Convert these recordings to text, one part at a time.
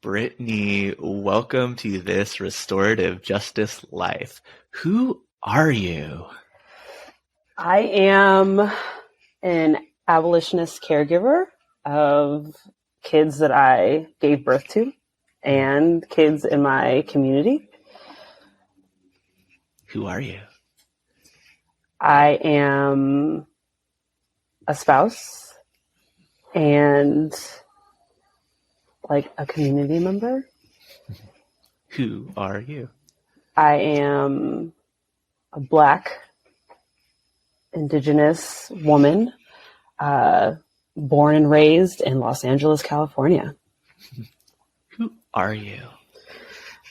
Brittany, welcome to this restorative justice life. Who are you? I am an abolitionist caregiver of kids that I gave birth to and kids in my community. Who are you? I am a spouse and like a community member. Who are you? I am a Black, Indigenous woman, born and raised in Los Angeles, California. Who are you?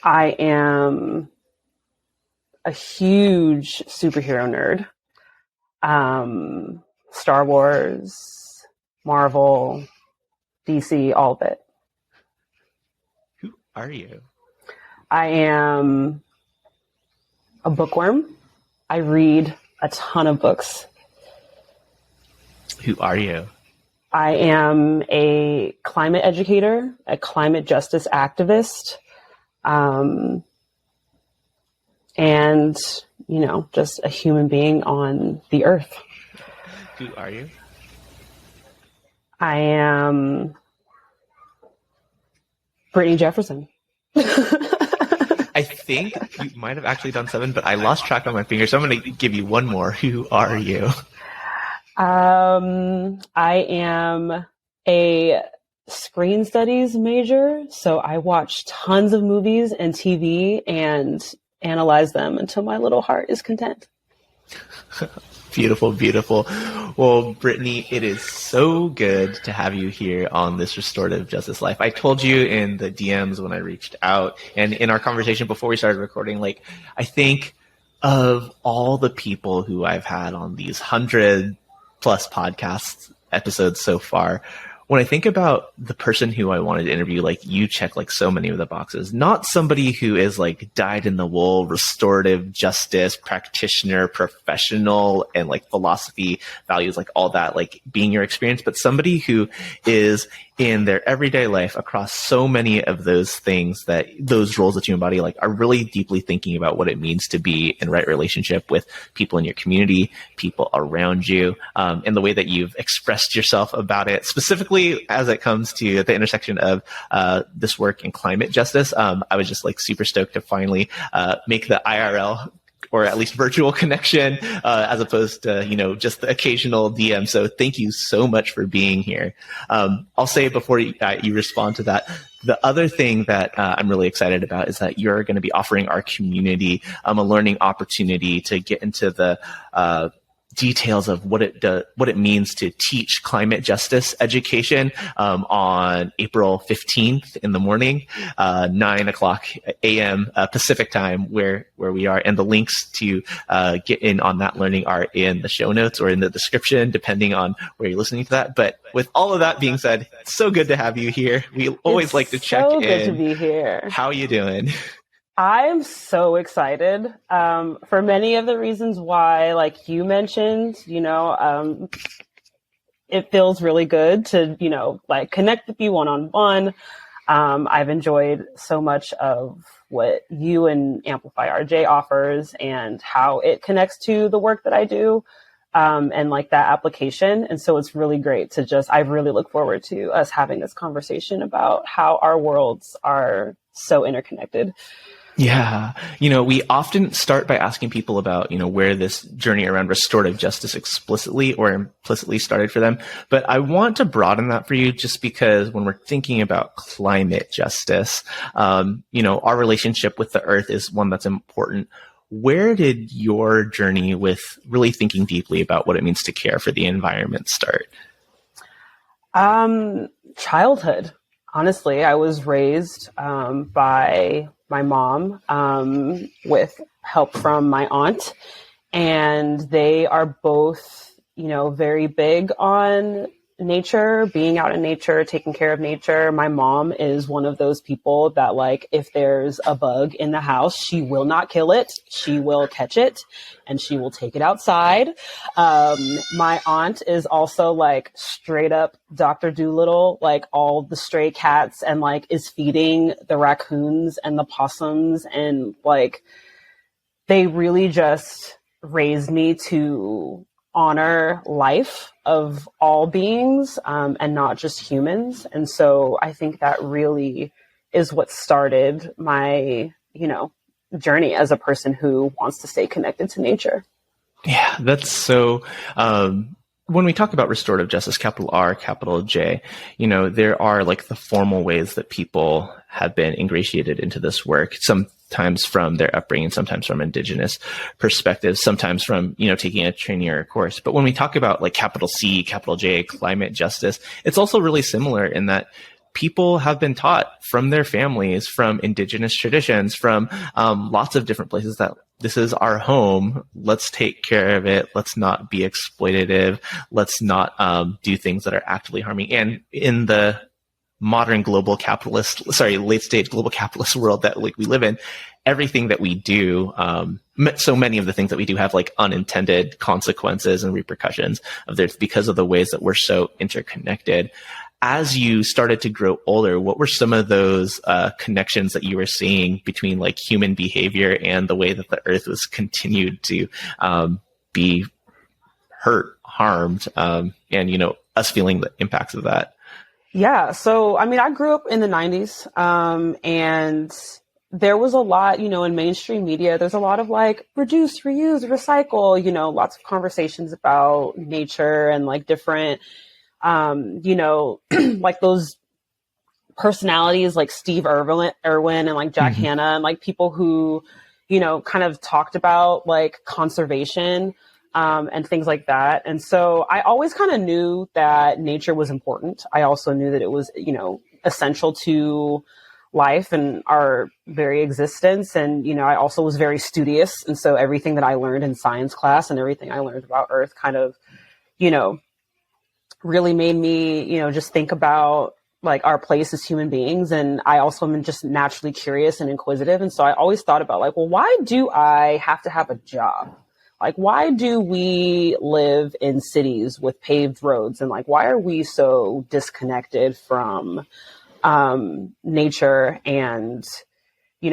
I am a huge superhero nerd. Star Wars, Marvel, DC, all of it. Who are you? I am a bookworm. I read a ton of books. Who are you? I am a climate educator, a climate justice activist, and, just a human being on the earth. Who are you? I am Brittany Jefferson. I think you might have actually done 7, but I lost track on my fingers, so I'm going to give you one more. Who are you? I am a screen studies major, so I watch tons of movies and TV and analyze them until my little heart is content. Beautiful, beautiful. Well, Brittany, it is so good to have you here on this restorative justice life. I told you in the DMs when I reached out and in our conversation before we started recording, I think of all the people who I've had on these 100+ podcast episodes so far, when I think about the person who I wanted to interview, you check so many of the boxes, not somebody who is dyed in the wool, restorative justice practitioner, professional, and philosophy, values, all that, being your experience, but somebody who is in their everyday life across so many of those things, that those roles that you embody, are really deeply thinking about what it means to be in right relationship with people in your community, people around you, and the way that you've expressed yourself about it, specifically as it comes to the intersection of this work and climate justice. I was just super stoked to finally make the IRL or at least virtual connection, as opposed to, just the occasional DM. So thank you so much for being here. I'll say before you respond to that, the other thing that I'm really excited about is that you're going to be offering our community a learning opportunity to get into the details of what it means to teach climate justice education on April 15th in the morning, 9:00 a.m. Pacific time, where we are. And the links to get in on that learning are in the show notes or in the description, depending on where you're listening to that. But with all of that being said, it's so good to have you here. We always like to check in. So good to be here. How are you doing? I'm so excited for many of the reasons why, like you mentioned, it feels really good to, connect with you one-on-one. I've enjoyed so much of what you and Amplify RJ offers and how it connects to the work that I do, and that application. And so it's really great I really look forward to us having this conversation about how our worlds are so interconnected. Yeah. We often start by asking people about, where this journey around restorative justice explicitly or implicitly started for them. But I want to broaden that for you, just because when we're thinking about climate justice, our relationship with the earth is one that's important. Where did your journey with really thinking deeply about what it means to care for the environment start? Childhood. Honestly, I was raised by my mom with help from my aunt, and they are both, very big on nature, being out in nature, taking care of nature. My mom is one of those people that, like, if there's a bug in the house, she will not kill it. She will catch it and she will take it outside. My aunt is also like straight up Dr. Dolittle, like all the stray cats, and like is feeding the raccoons and the possums, and like they really just raised me to honor life of all beings, and not just humans. And so I think that really is what started my, journey as a person who wants to stay connected to nature. Yeah, that's so, when we talk about restorative justice, capital R, capital J, there are like the formal ways that people have been ingratiated into this work, sometimes from their upbringing, sometimes from indigenous perspectives, sometimes from, taking a training or a course. But when we talk about like capital C, capital J, climate justice, it's also really similar in that people have been taught from their families, from indigenous traditions, from lots of different places that this is our home. Let's take care of it. Let's not be exploitative. Let's not do things that are actively harming. And in the modern late stage global capitalist world that like we live in, everything that we do, so many of the things that we do have like unintended consequences and repercussions of this because of the ways that we're so interconnected. As you started to grow older, what were some of those connections that you were seeing between like human behavior and the way that the earth was continued to be hurt, harmed, and, us feeling the impacts of that? Yeah. So, I mean, I grew up in the 90s, and there was a lot, in mainstream media, there's a lot of like reduce, reuse, recycle, lots of conversations about nature and like different, like those personalities like Steve Irwin and like Jack Hanna, and like people who, kind of talked about like conservation, and things like that. And so I always kind of knew that nature was important. I also knew that it was, essential to life and our very existence. And, I also was very studious. And so everything that I learned in science class and everything I learned about Earth kind of, really made me, just think about like our place as human beings. And I also am just naturally curious and inquisitive. And so I always thought about like, well, why do I have to have a job? Like, why do we live in cities with paved roads? And like, why are we so disconnected from nature? And,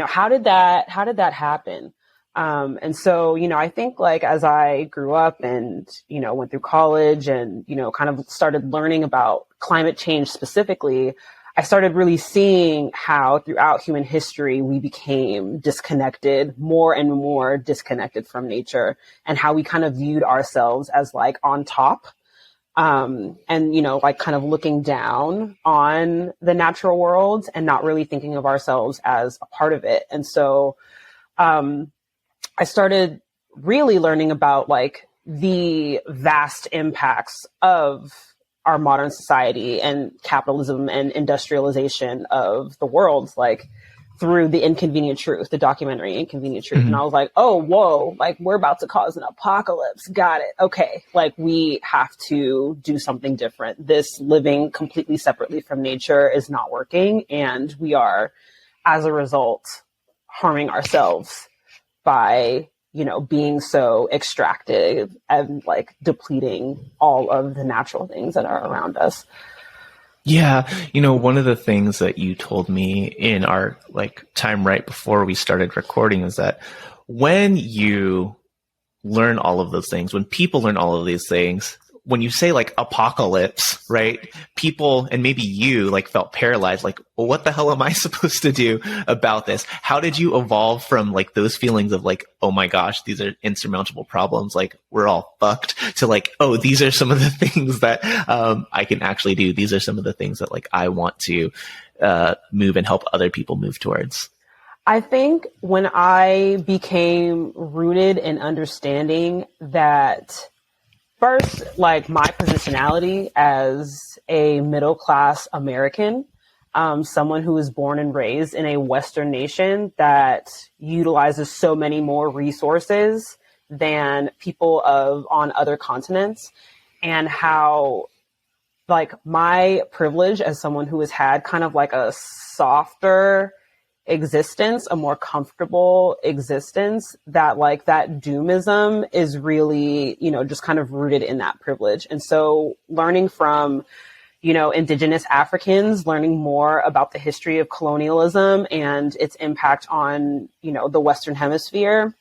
how did that happen? And so, I think like as I grew up and, went through college and, kind of started learning about climate change specifically, I started really seeing how throughout human history, we became disconnected, more and more disconnected from nature, and how we kind of viewed ourselves as like on top, and, like kind of looking down on the natural world and not really thinking of ourselves as a part of it. And so, I started really learning about like the vast impacts of our modern society and capitalism and industrialization of the world, like through The Inconvenient Truth, the documentary Inconvenient Truth. And I was like, oh, whoa, like we're about to cause an apocalypse. Got it. Okay. Like we have to do something different. This living completely separately from nature is not working. And we are, as a result, harming ourselves by, being so extractive and like depleting all of the natural things that are around us. Yeah. One of the things that you told me in our like time right before we started recording is that when you learn all of those things, when people learn all of these things, when you say like apocalypse, right? People, and maybe you like felt paralyzed, like, well, what the hell am I supposed to do about this? How did you evolve from like those feelings of like, oh my gosh, these are insurmountable problems, like we're all fucked, to like, oh, these are some of the things that I can actually do. These are some of the things that like I want to move and help other people move towards? I think when I became rooted in understanding that first, like my positionality as a middle-class American, someone who was born and raised in a Western nation that utilizes so many more resources than people on other continents, and how like my privilege as someone who has had kind of like a softer existence, a more comfortable existence, that like that doomism is really, you know, just kind of rooted in that privilege. And so learning from, you know, Indigenous Africans, learning more about the history of colonialism and its impact on, you know, the Western Hemisphere,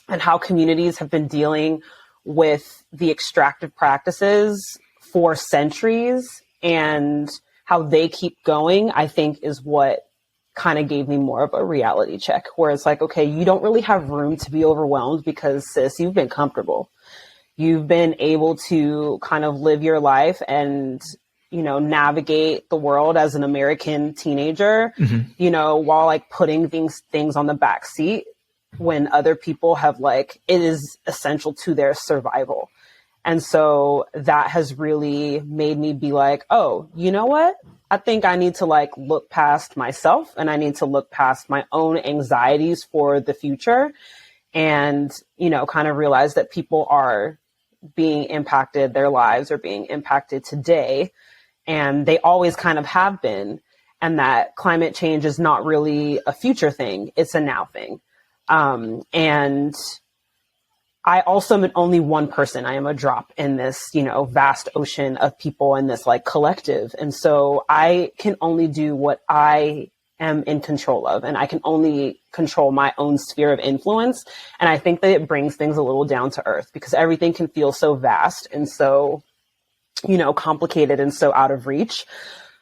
and how communities have been dealing with the extractive practices for centuries and how they keep going, I think is what kind of gave me more of a reality check, where it's like, okay, you don't really have room to be overwhelmed because, sis, you've been comfortable. You've been able to kind of live your life and, you know, navigate the world as an American teenager, you know, while like putting things on the back seat when other people have like, it is essential to their survival. And so that has really made me be like, oh, you know what? I think I need to like look past myself, and I need to look past my own anxieties for the future, and, you know, kind of realize that people are being impacted, their lives are being impacted today, and they always kind of have been. And that climate change is not really a future thing. It's a now thing. And I also am only one person. I am a drop in this, you know, vast ocean of people in this like collective. And so I can only do what I am in control of, and I can only control my own sphere of influence. And I think that it brings things a little down to earth, because everything can feel so vast and so, you know, complicated and so out of reach.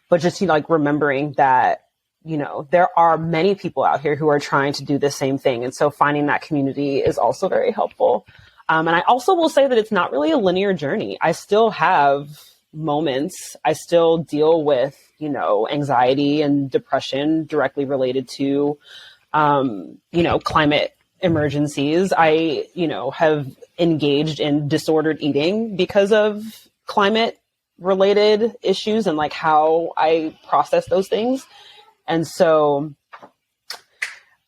But just, you know, like remembering that, you know, there are many people out here who are trying to do the same thing. And so finding that community is also very helpful. And I also will say that it's not really a linear journey. I still have moments. I still deal with, you know, anxiety and depression directly related to, you know, climate emergencies. I, you know, have engaged in disordered eating because of climate related issues and like how I process those things. And so,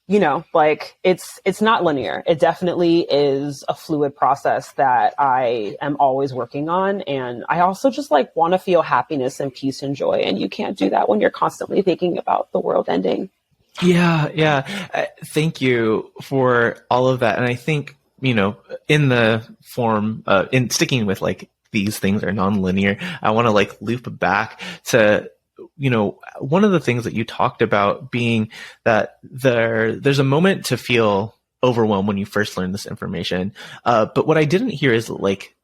you know, like it's not linear. It definitely is a fluid process that I am always working on. And I also just like want to feel happiness and peace and joy. And you can't do that when you're constantly thinking about the world ending. Yeah. Yeah. Thank you for all of that. And I think, you know, in the form, in sticking with like these things are non-linear, I want to like loop back to, you know, one of the things that you talked about being that there's a moment to feel overwhelmed when you first learn this information. But what I didn't hear is like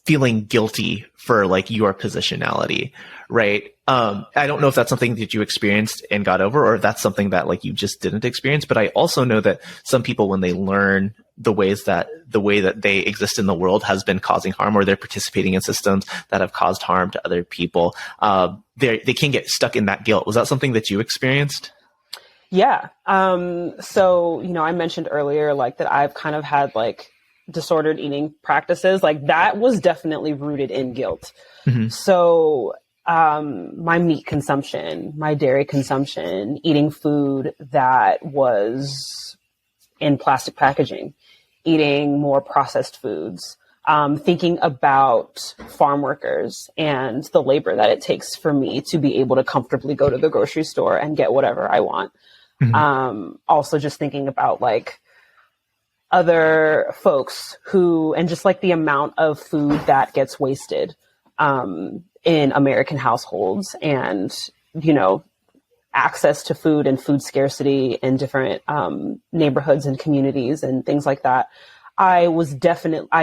feeling guilty for like your positionality, right? I don't know if that's something that you experienced and got over, or if that's something that like you just didn't experience. But I also know that some people, when they learn the way that they exist in the world has been causing harm, or they're participating in systems that have caused harm to other people, they can get stuck in that guilt. Was that something that you experienced? Yeah. So, you know, I mentioned earlier, like that I've kind of had like disordered eating practices. Like that was definitely rooted in guilt. Mm-hmm. So, my meat consumption, my dairy consumption, eating food that was in plastic packaging, eating more processed foods, thinking about farm workers and the labor that it takes for me to be able to comfortably go to the grocery store and get whatever I want. Mm-hmm. Also just thinking about like other folks who, and just like the amount of food that gets wasted, in American households, and, you know, access to food and food scarcity in different neighborhoods and communities and things like that. I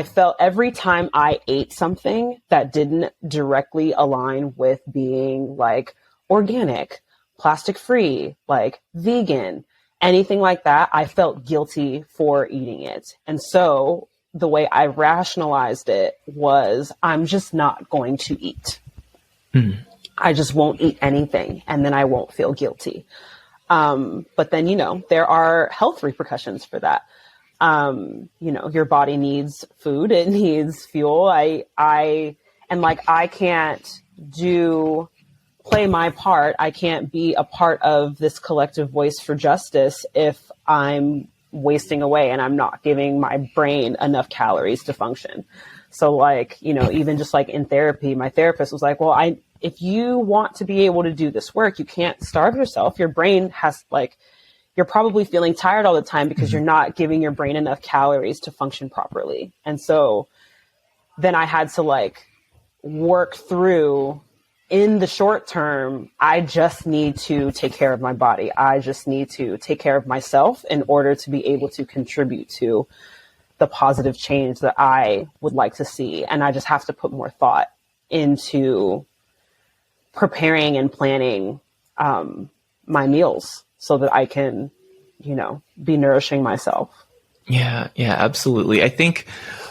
felt every time I ate something that didn't directly align with being like organic, plastic free, like vegan, anything like that, I felt guilty for eating it. And so the way I rationalized it was, I'm just not going to eat. I just won't eat anything, and then I won't feel guilty. But then, you know, there are health repercussions for that. You know, your body needs food. It needs fuel. I can't play my part. I can't be a part of this collective voice for justice if I'm wasting away and I'm not giving my brain enough calories to function. So like, even just like in therapy, my therapist was like, well, if you want to be able to do this work, you can't starve yourself. Your brain has like, you're probably feeling tired all the time because you're not giving your brain enough calories to function properly. And so then I had to like work through, in the short term, I just need to take care of my body. I just need to take care of myself in order to be able to contribute to the positive change that I would like to see. And I just have to put more thought into preparing and planning my meals so that I can, be nourishing myself. Yeah, absolutely. I think,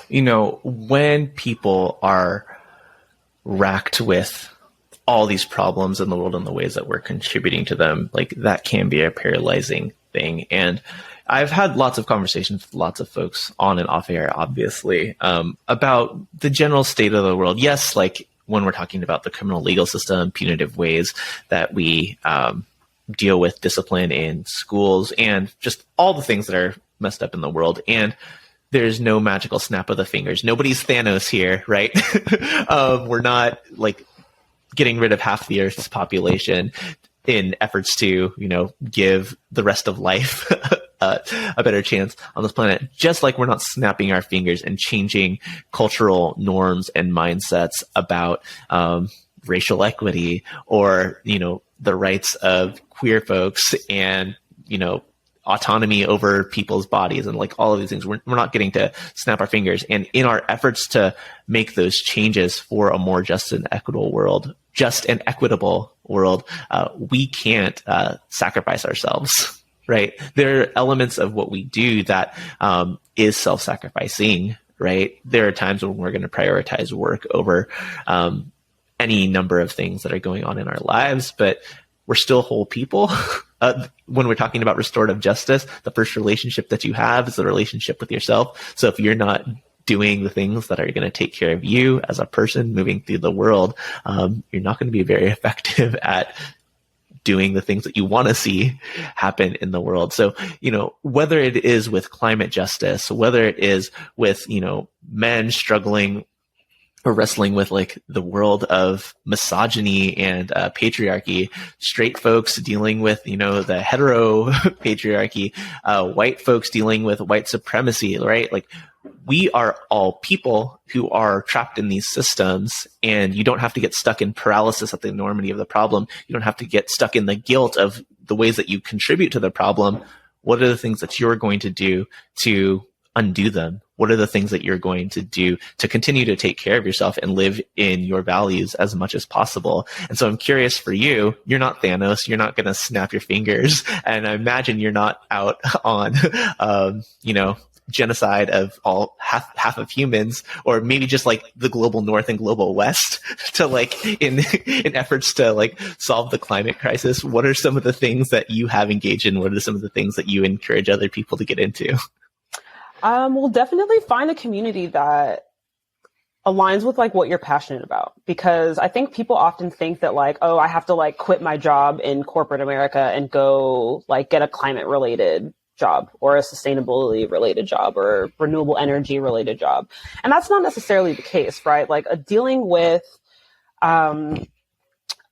when people are racked with all these problems in the world and the ways that we're contributing to them, like that can be a paralyzing thing. And I've had lots of conversations with lots of folks on and off air, obviously, about the general state of the world. Yes, like when we're talking about the criminal legal system, punitive ways that we deal with discipline in schools, and just all the things that are messed up in the world. And there's no magical snap of the fingers. Nobody's Thanos here, right? We're not like getting rid of half the Earth's population in efforts to, give the rest of life a better chance on this planet. Just like we're not snapping our fingers and changing cultural norms and mindsets about racial equity or, the rights of queer folks and, autonomy over people's bodies and like all of these things. We're not getting to snap our fingers. And in our efforts to make those changes for a more just and equitable world, we can't sacrifice ourselves, right? There are elements of what we do that is self-sacrificing, right? There are times when we're going to prioritize work over any number of things that are going on in our lives, but we're still whole people. When we're talking about restorative justice, the first relationship that you have is the relationship with yourself. So if you're not doing the things that are going to take care of you as a person moving through the world, you're not going to be very effective at doing the things that you want to see happen in the world. So, whether it is with climate justice, whether it is with, men struggling or wrestling with like the world of misogyny and patriarchy, straight folks dealing with, the hetero patriarchy, white folks dealing with white supremacy, right? Like we are all people who are trapped in these systems, and you don't have to get stuck in paralysis at the enormity of the problem. You don't have to get stuck in the guilt of the ways that you contribute to the problem. What are the things that you're going to do to undo them? What are the things that you're going to do to continue to take care of yourself and live in your values as much as possible? And so I'm curious for you, you're not Thanos, you're not going to snap your fingers. And I imagine you're not out on, genocide of all half of humans, or maybe just like the global north and global west to like in efforts to like solve the climate crisis. What are some of the things that you have engaged in? What are some of the things that you encourage other people to get into? We'll definitely find a community that aligns with like what you're passionate about, because I think people often think that like, oh, I have to like quit my job in corporate America and go like get a climate related job or a sustainability related job or renewable energy related job. And that's not necessarily the case, right? Like dealing with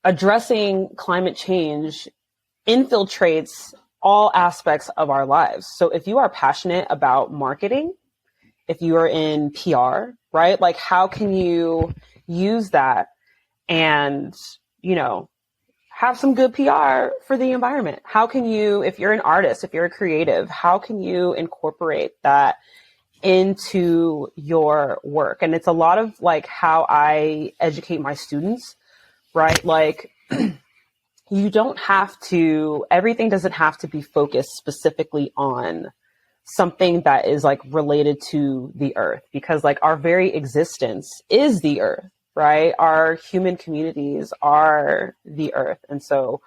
addressing climate change infiltrates all aspects of our lives. So if you are passionate about marketing, if you are in PR, right? Like how can you use that and, have some good PR for the environment? How can you, if you're an artist, if you're a creative, how can you incorporate that into your work? And it's a lot of like how I educate my students, right? Like you don't have to, everything doesn't have to be focused specifically on something that is like related to the earth, because like our very existence is the earth, right? Our human communities are the earth. And so,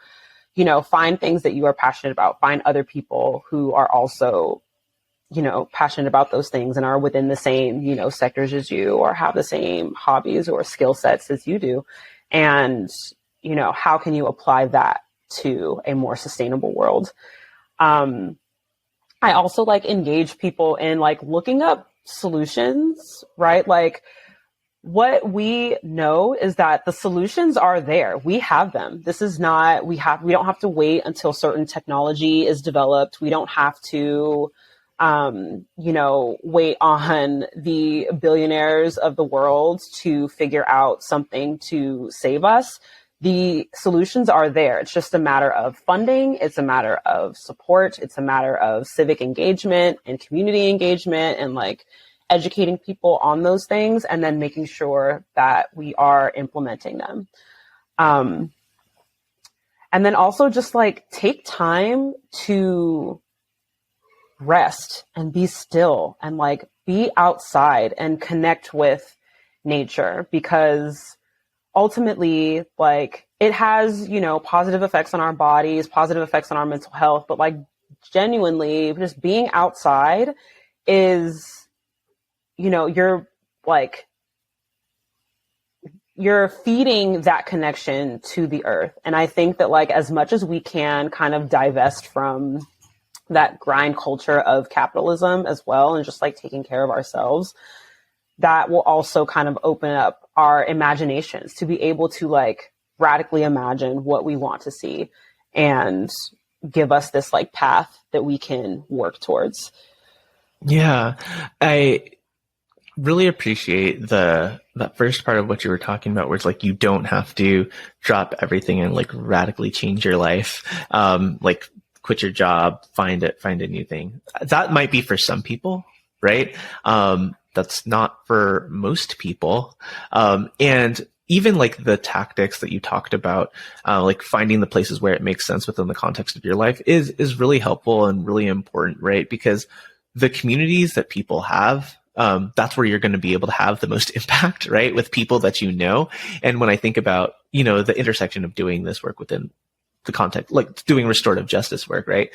find things that you are passionate about, find other people who are also, passionate about those things and are within the same, sectors as you, or have the same hobbies or skill sets as you do. And, how can you apply that to a more sustainable world? I also like engage people in like looking up solutions, right? Like what we know is that the solutions are there. We have them. This is not, we don't have to wait until certain technology is developed. We don't have to, wait on the billionaires of the world to figure out something to save us. The solutions are there. It's just a matter of funding. It's a matter of support. It's a matter of civic engagement and community engagement and like educating people on those things and then making sure that we are implementing them. And then also just like take time to rest and be still and like be outside and connect with nature, because ultimately like it has, positive effects on our bodies, positive effects on our mental health, but like genuinely just being outside is, you're feeding that connection to the earth. And I think that like, as much as we can kind of divest from that grind culture of capitalism as well, and just like taking care of ourselves, that will also kind of open up our imaginations to be able to like radically imagine what we want to see and give us this like path that we can work towards. Yeah, I really appreciate that first part of what you were talking about, where it's like you don't have to drop everything and like radically change your life, like quit your job, find a new thing. That might be for some people, right? That's not for most people. And even like the tactics that you talked about, like finding the places where it makes sense within the context of your life is really helpful and really important, right? Because the communities that people have, that's where you're going to be able to have the most impact, right? With people that you know. And when I think about, the intersection of doing this work within the context, like doing restorative justice work, right?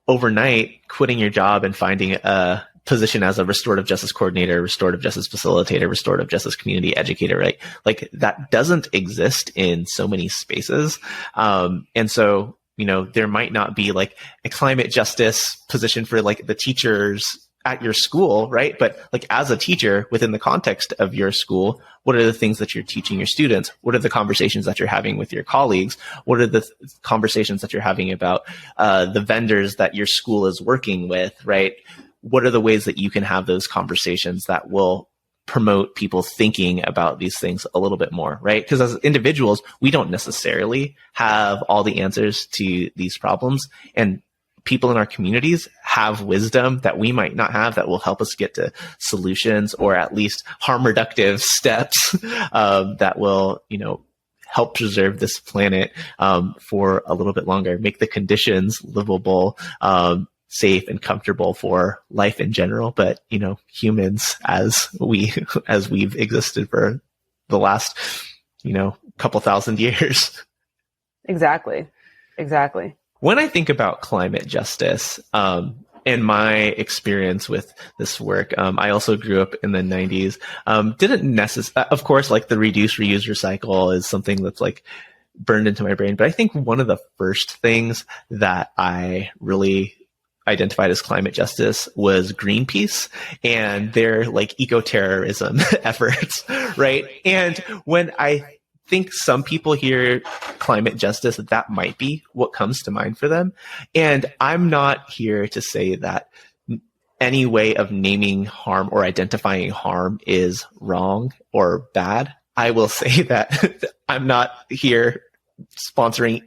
Overnight, quitting your job and finding a position as a restorative justice coordinator, restorative justice facilitator, restorative justice community educator, right? Like that doesn't exist in so many spaces. And so, there might not be like a climate justice position for like the teachers at your school, right? But like as a teacher within the context of your school, what are the things that you're teaching your students? What are the conversations that you're having with your colleagues? What are the conversations that you're having about the vendors that your school is working with, right? What are the ways that you can have those conversations that will promote people thinking about these things a little bit more, right? Because as individuals, we don't necessarily have all the answers to these problems, and people in our communities have wisdom that we might not have that will help us get to solutions, or at least harm reductive steps that will, help preserve this planet for a little bit longer, make the conditions livable, safe and comfortable for life in general, but humans as we've existed for the last couple thousand years. Exactly. When I think about climate justice, and my experience with this work, I also grew up in the 90s. Of course, like the reduce, reuse, recycle is something that's like burned into my brain. But I think one of the first things that I really identified as climate justice was Greenpeace and their like eco-terrorism efforts, right? And when I think some people hear climate justice, that might be what comes to mind for them. And I'm not here to say that any way of naming harm or identifying harm is wrong or bad. I will say that I'm not here sponsoring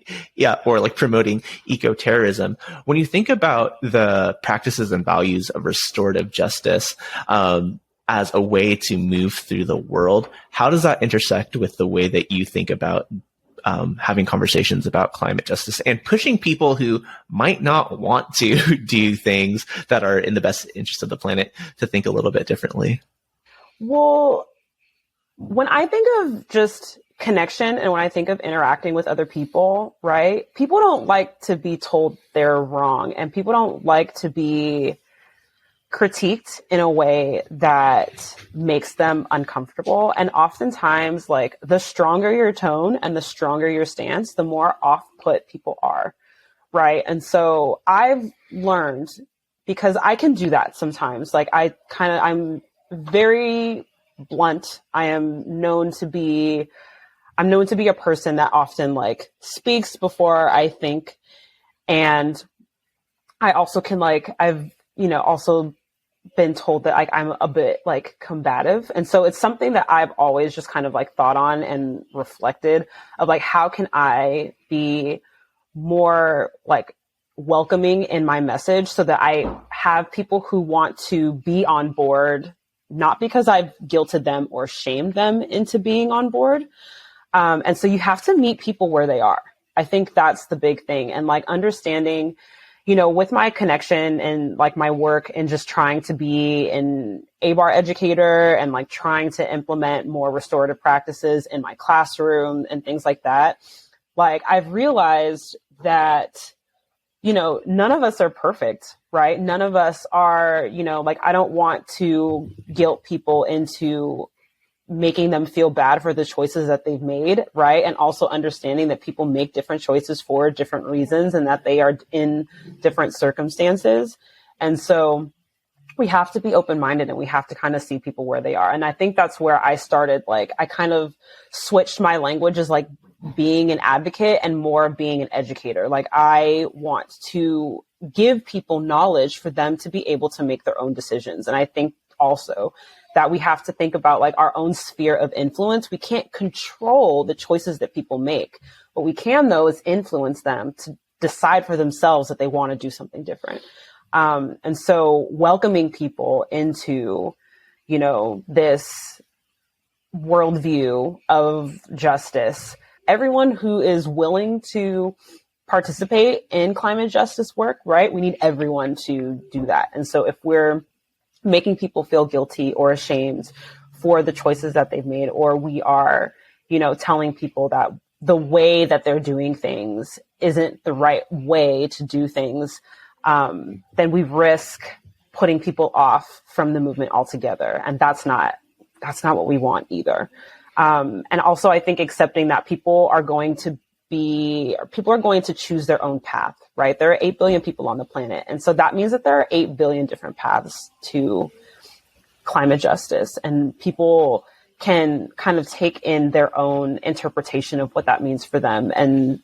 or like promoting eco-terrorism. When you think about the practices and values of restorative justice as a way to move through the world, how does that intersect with the way that you think about having conversations about climate justice and pushing people who might not want to do things that are in the best interest of the planet to think a little bit differently? Well, when I think of just connection and when I think of interacting with other people, right? People don't like to be told they're wrong, and people don't like to be critiqued in a way that makes them uncomfortable. And oftentimes, like, the stronger your tone and the stronger your stance, the more off-put people are, right? And so I've learned, because I can do that sometimes, like I'm very blunt. I'm known to be a person that often like speaks before I think. And I also can like, I've, also been told that like I'm a bit like combative. And so it's something that I've always just kind of like thought on and reflected of like, how can I be more like welcoming in my message so that I have people who want to be on board, not because I've guilted them or shamed them into being on board. And so you have to meet people where they are. I think that's the big thing. And like understanding, with my connection and like my work and just trying to be an ABAR educator and like trying to implement more restorative practices in my classroom and things like that, like I've realized that, none of us are perfect, right? None of us are, like I don't want to guilt people into making them feel bad for the choices that they've made, right? And also understanding that people make different choices for different reasons and that they are in different circumstances. And so we have to be open-minded and we have to kind of see people where they are. And I think that's where I started. Like I kind of switched my language as like being an advocate and more being an educator. Like I want to give people knowledge for them to be able to make their own decisions. And I think also that we have to think about like our own sphere of influence. We can't control the choices that people make. What we can though is influence them to decide for themselves that they want to do something different. And so welcoming people into, this worldview of justice, everyone who is willing to participate in climate justice work, right? We need everyone to do that. And so if we're making people feel guilty or ashamed for the choices that they've made, or we are, telling people that the way that they're doing things isn't the right way to do things, then we risk putting people off from the movement altogether. And that's not what we want either. And also I think accepting that people are going to choose their own path, right? There are 8 billion people on the planet. And so that means that there are 8 billion different paths to climate justice, and people can kind of take in their own interpretation of what that means for them and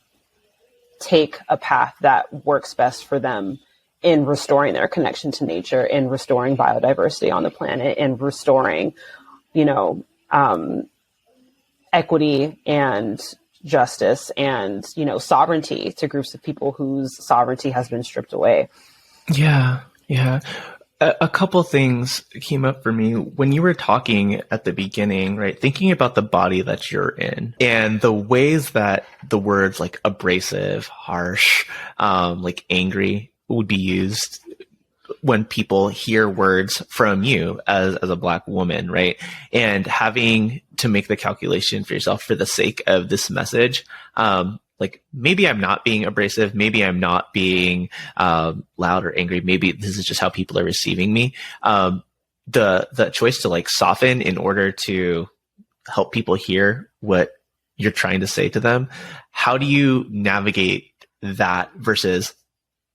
take a path that works best for them in restoring their connection to nature, in restoring biodiversity on the planet, in restoring, equity and justice and, sovereignty to groups of people whose sovereignty has been stripped away. Yeah. A couple things came up for me when you were talking at the beginning, right? Thinking about the body that you're in and the ways that the words like abrasive, harsh, like angry would be used when people hear words from you as a Black woman, right? And having to make the calculation for yourself for the sake of this message, like maybe I'm not being abrasive, maybe I'm not being loud or angry, maybe this is just how people are receiving me. The choice to like soften in order to help people hear what you're trying to say to them. How do you navigate that versus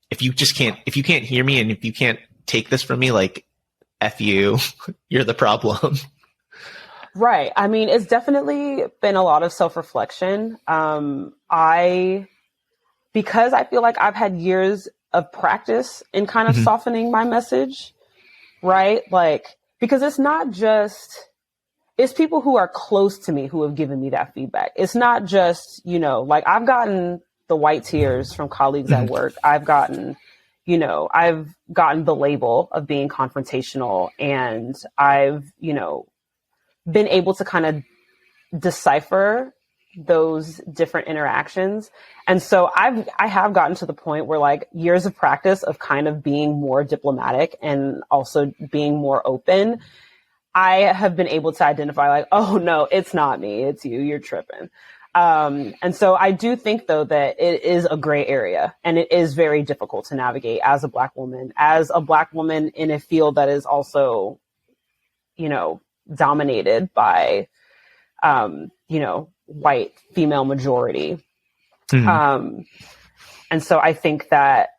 if you can't hear me and if you can't take this from me, like F you, you're the problem. Right. I mean, it's definitely been a lot of self-reflection. Because I feel like I've had years of practice in kind of softening my message, right? Like, because it's people who are close to me who have given me that feedback. It's not just, like I've gotten the white tears from colleagues at work. I've gotten the label of being confrontational, and I've, been able to kind of decipher those different interactions. And so I have gotten to the point where like years of practice of kind of being more diplomatic and also being more open, I have been able to identify like, oh no, it's not me, it's you, you're tripping. And so I do think though that it is a gray area and it is very difficult to navigate as a Black woman in a field that is also, dominated by, white female majority. And so I think that,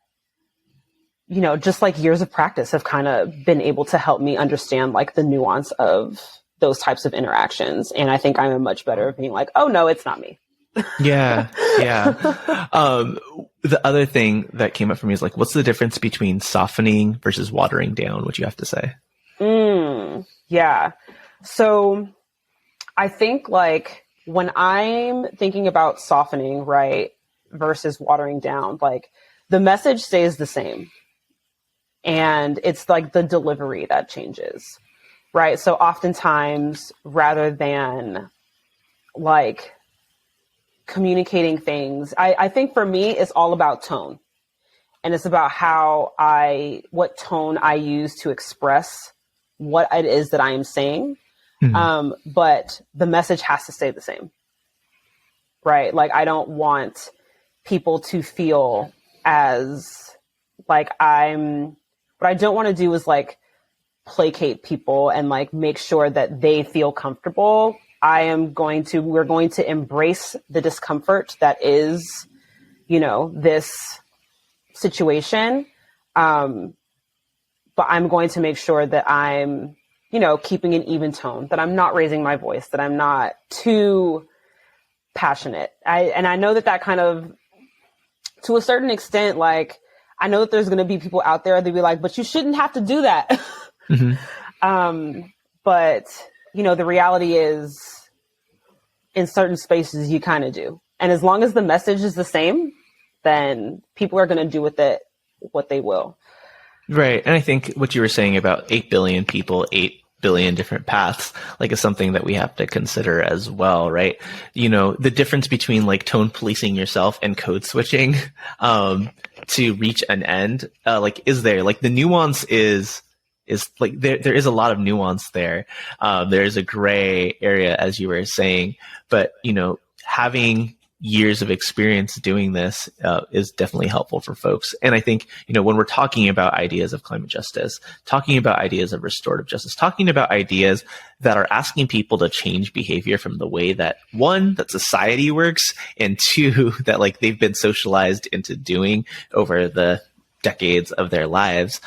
just like years of practice have kind of been able to help me understand like the nuance of those types of interactions. And I think I'm much better at being like, oh no, it's not me. Yeah. Yeah. The other thing that came up for me is like, what's the difference between softening versus watering down? What you have to say? Yeah. So I think like when I'm thinking about softening, right, versus watering down, like the message stays the same. And it's like the delivery that changes, right? So oftentimes, rather than like communicating things, I think for me, it's all about tone. And it's about what tone I use to express what it is that I am saying. But the message has to stay the same, right? Like, I don't want people to feel as like what I don't want to do is like placate people and like make sure that they feel comfortable. We're going to embrace the discomfort that is, this situation. But I'm going to make sure that I'm, keeping an even tone, that I'm not raising my voice, that I'm not too passionate. I know that kind of, to a certain extent, like, I know that there's going to be people out there that be like, but you shouldn't have to do that. But, the reality is in certain spaces, you kind of do. And as long as the message is the same, then people are going to do with it what they will. Right. And I think what you were saying about 8 billion people, 8 billion different paths, like, is something that we have to consider as well, right? The difference between like tone policing yourself and code switching to reach an end, is there. Like, the nuance is like there is a lot of nuance there. There's a gray area, as you were saying, but having years of experience doing this is definitely helpful for folks. And I think, when we're talking about ideas of climate justice, talking about ideas of restorative justice, talking about ideas that are asking people to change behavior from the way that, one, that society works, and two, that like they've been socialized into doing over the decades of their lives,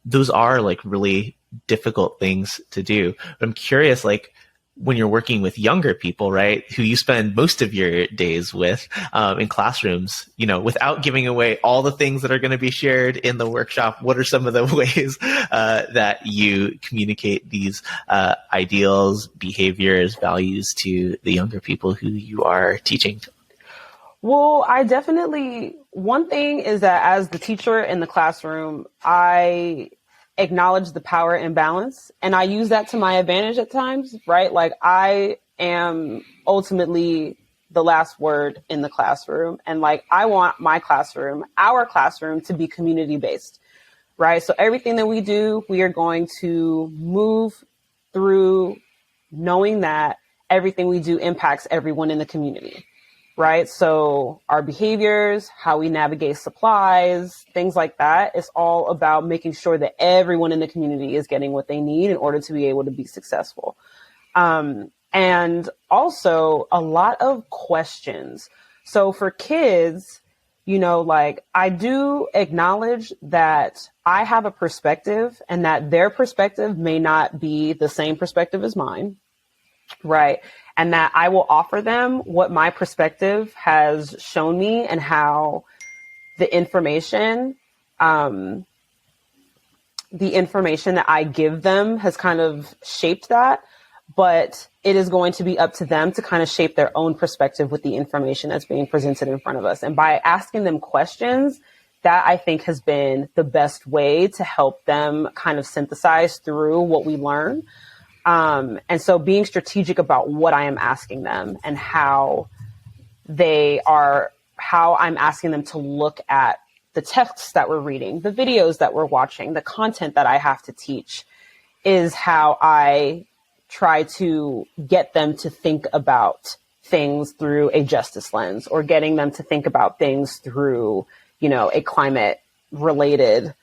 those are like really difficult things to do. But I'm curious, like, when you're working with younger people, right, who you spend most of your days with in classrooms, without giving away all the things that are going to be shared in the workshop, what are some of the ways that you communicate these ideals, behaviors, values to the younger people who you are teaching? Well, one thing is that as the teacher in the classroom, I acknowledge the power imbalance, and I use that to my advantage at times, right? Like, I am ultimately the last word in the classroom, and like, I want our classroom to be community based, right? So everything that we do, we are going to move through knowing that everything we do impacts everyone in the community. Right. So our behaviors, how we navigate supplies, things like that, is all about making sure that everyone in the community is getting what they need in order to be able to be successful. And also a lot of questions. So for kids, like, I do acknowledge that I have a perspective and that their perspective may not be the same perspective as mine. Right. And that I will offer them what my perspective has shown me and how the information that I give them has kind of shaped that. But it is going to be up to them to kind of shape their own perspective with the information that's being presented in front of us. And by asking them questions, that I think has been the best way to help them kind of synthesize through what we learn. And so being strategic about what I am asking them and how I'm asking them to look at the texts that we're reading, the videos that we're watching, the content that I have to teach, is how I try to get them to think about things through a justice lens, or getting them to think about things through, a climate related,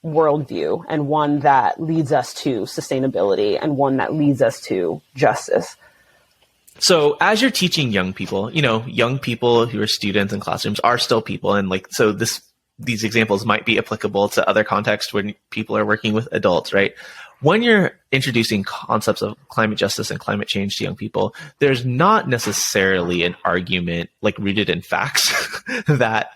worldview, and one that leads us to sustainability and one that leads us to justice. So as you're teaching young people, young people who are students in classrooms are still people. And like, so these examples might be applicable to other contexts when people are working with adults, right? when you're introducing concepts of climate justice and climate change to young people, there's not necessarily an argument like rooted in facts that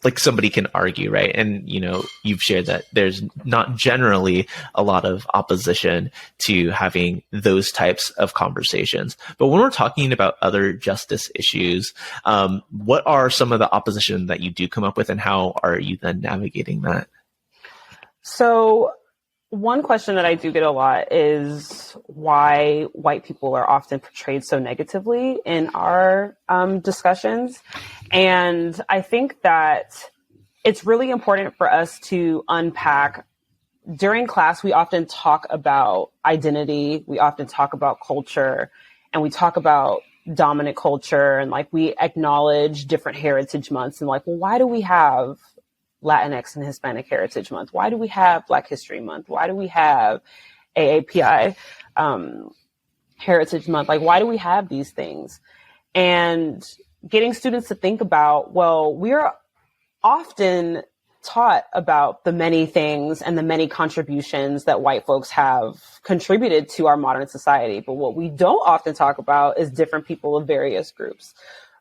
like somebody can argue, right? And, you know, you've shared that there's not generally a lot of opposition to having those types of conversations. But when we're talking about other justice issues, what are some of the opposition that you do come up with, and how are you then navigating that? So one question that I do get a lot is why white people are often portrayed so negatively in our discussions. And I think that it's really important for us to unpack. During class, we often talk about identity, we often talk about culture, and we talk about dominant culture, and like we acknowledge different heritage months, and like, well, why do we have Latinx and Hispanic Heritage Month? Why do we have Black History Month? Why do we have AAPI Heritage Month? Like, why do we have these things? And getting students to think about, well, we're often taught about the many things and the many contributions that white folks have contributed to our modern society. But what we don't often talk about is different people of various groups,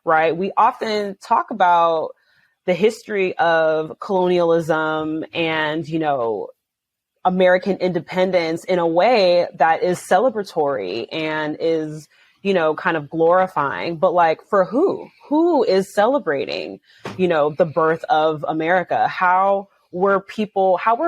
right? We often talk about the history of colonialism and, you know, American independence in a way that is celebratory and is, you know, kind of glorifying. But like, for who? Who is celebrating, you know, the birth of America? How were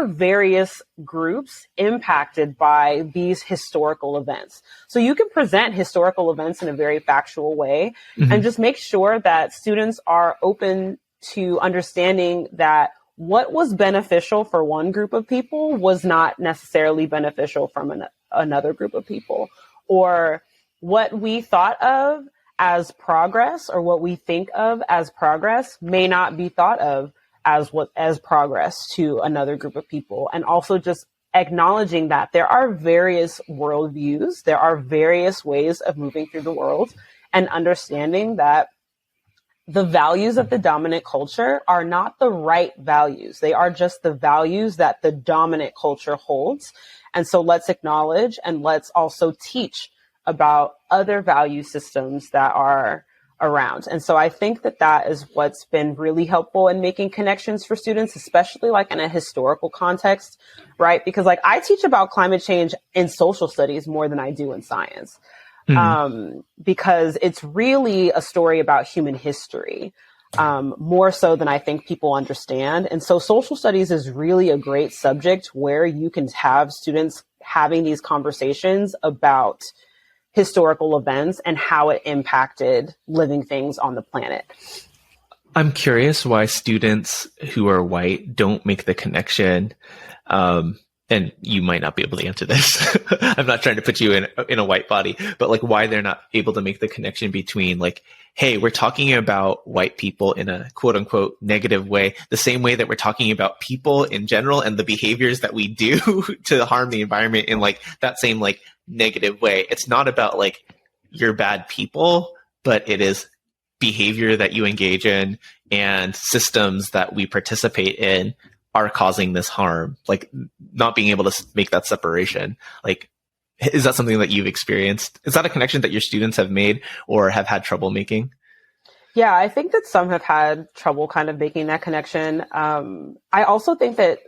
various groups impacted by these historical events? So you can present historical events in a very factual way, and just make sure that students are open to understanding that what was beneficial for one group of people was not necessarily beneficial from another group of people, or what we thought of as progress or what we think of as progress may not be thought of as progress to another group of people. And also just acknowledging that there are various worldviews, there are various ways of moving through the world, and understanding that the values of the dominant culture are not the right values. They are just the values that the dominant culture holds. And so let's acknowledge, and let's also teach about other value systems that are around. And so I think that that is what's been really helpful in making connections for students, especially like in a historical context, right? Because like I teach about climate change in social studies more than I do in science. Because it's really a story about human history, more so than I think people understand. And so social studies is really a great subject where you can have students having these conversations about historical events and how it impacted living things on the planet. I'm curious why students who are white don't make the connection. And you might not be able to answer this. I'm not trying to put you in a white body, but like why they're not able to make the connection between like, hey, we're talking about white people in a quote unquote negative way, the same way that we're talking about people in general and the behaviors that we do to harm the environment in like that same like negative way. It's not about like you're bad people, but it is behavior that you engage in and systems that we participate in are causing this harm, like not being able to make that separation. Like, is that something that you've experienced? Is that a connection that your students have made or have had trouble making? Yeah, I think that some have had trouble kind of making that connection. I also think that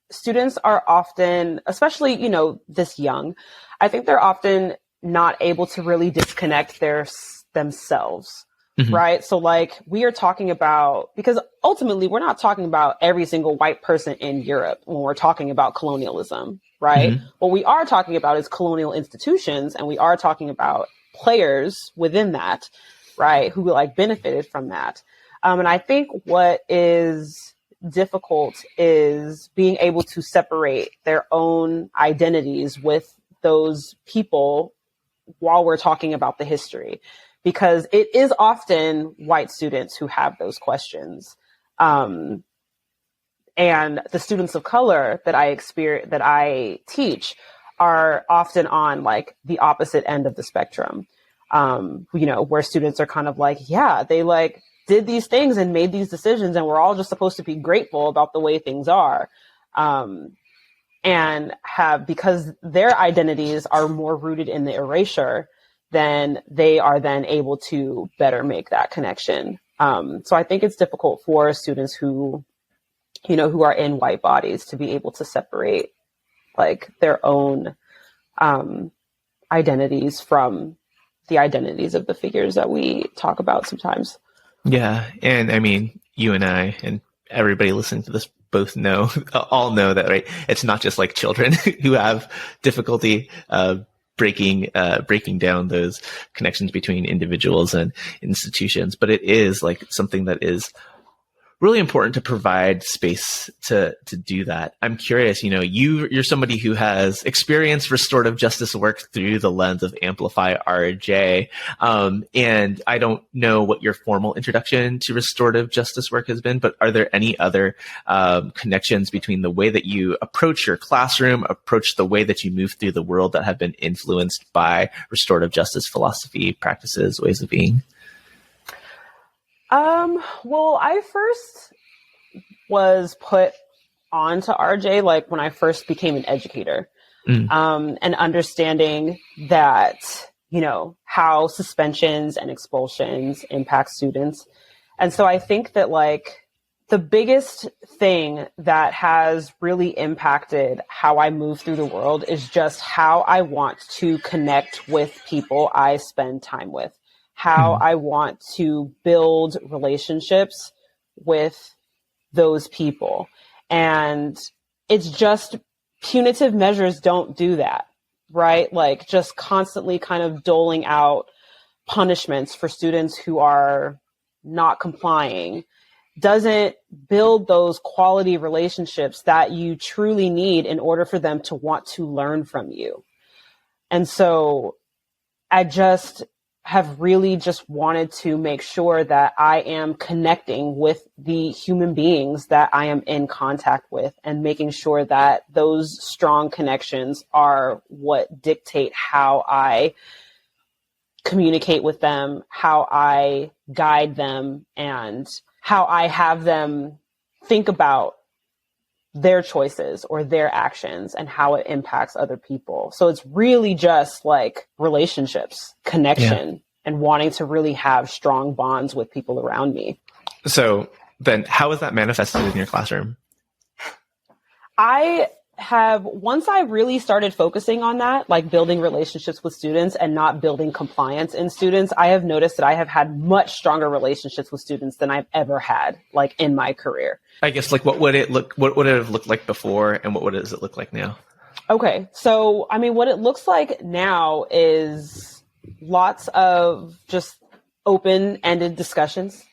students are often, especially, you know, this young, I think they're often not able to really disconnect themselves. Right. So like we are talking about, because ultimately we're not talking about every single white person in Europe when we're talking about colonialism. Right. What we are talking about is colonial institutions, and we are talking about players within that. Right. Who like benefited from that. And I think what is difficult is being able to separate their own identities with those people while we're talking about the history. Because it is often white students who have those questions. And the students of color that I teach are often on like the opposite end of the spectrum. You know, where students are kind of like, yeah, they like did these things and made these decisions, and we're all just supposed to be grateful about the way things are. and because their identities are more rooted in the erasure, then they are then able to better make that connection. So I think it's difficult for students who are in white bodies to be able to separate like their own identities from the identities of the figures that we talk about sometimes. Yeah. And I mean, you and I and everybody listening to this both all know that, right? It's not just like children who have difficulty breaking down those connections between individuals and institutions, but it is like something that is really important to provide space to do that. I'm curious, you're somebody who has experienced restorative justice work through the lens of Amplify RJ. And I don't know what your formal introduction to restorative justice work has been, but are there any other connections between the way that you approach your classroom, approach the way that you move through the world that have been influenced by restorative justice philosophy, practices, ways of being? Well, I first was put onto RJ, like when I first became an educator, and understanding that, how suspensions and expulsions impact students. And so I think that like the biggest thing that has really impacted how I move through the world is just how I want to connect with people I spend time with. How I want to build relationships with those people. And it's just punitive measures don't do that, right? Like just constantly kind of doling out punishments for students who are not complying doesn't build those quality relationships that you truly need in order for them to want to learn from you. And so I just have really just wanted to make sure that I am connecting with the human beings that I am in contact with and making sure that those strong connections are what dictate how I communicate with them, how I guide them, and how I have them think about their choices or their actions and how it impacts other people. So it's really just like relationships, connection, and wanting to really have strong bonds with people around me. So then how is that manifested in your classroom? Once I really started focusing on that, like building relationships with students and not building compliance in students, I have noticed that I have had much stronger relationships with students than I've ever had, like in my career. I guess like what would it have looked like before and does it look like now? Okay. So, I mean, what it looks like now is lots of just open-ended discussions.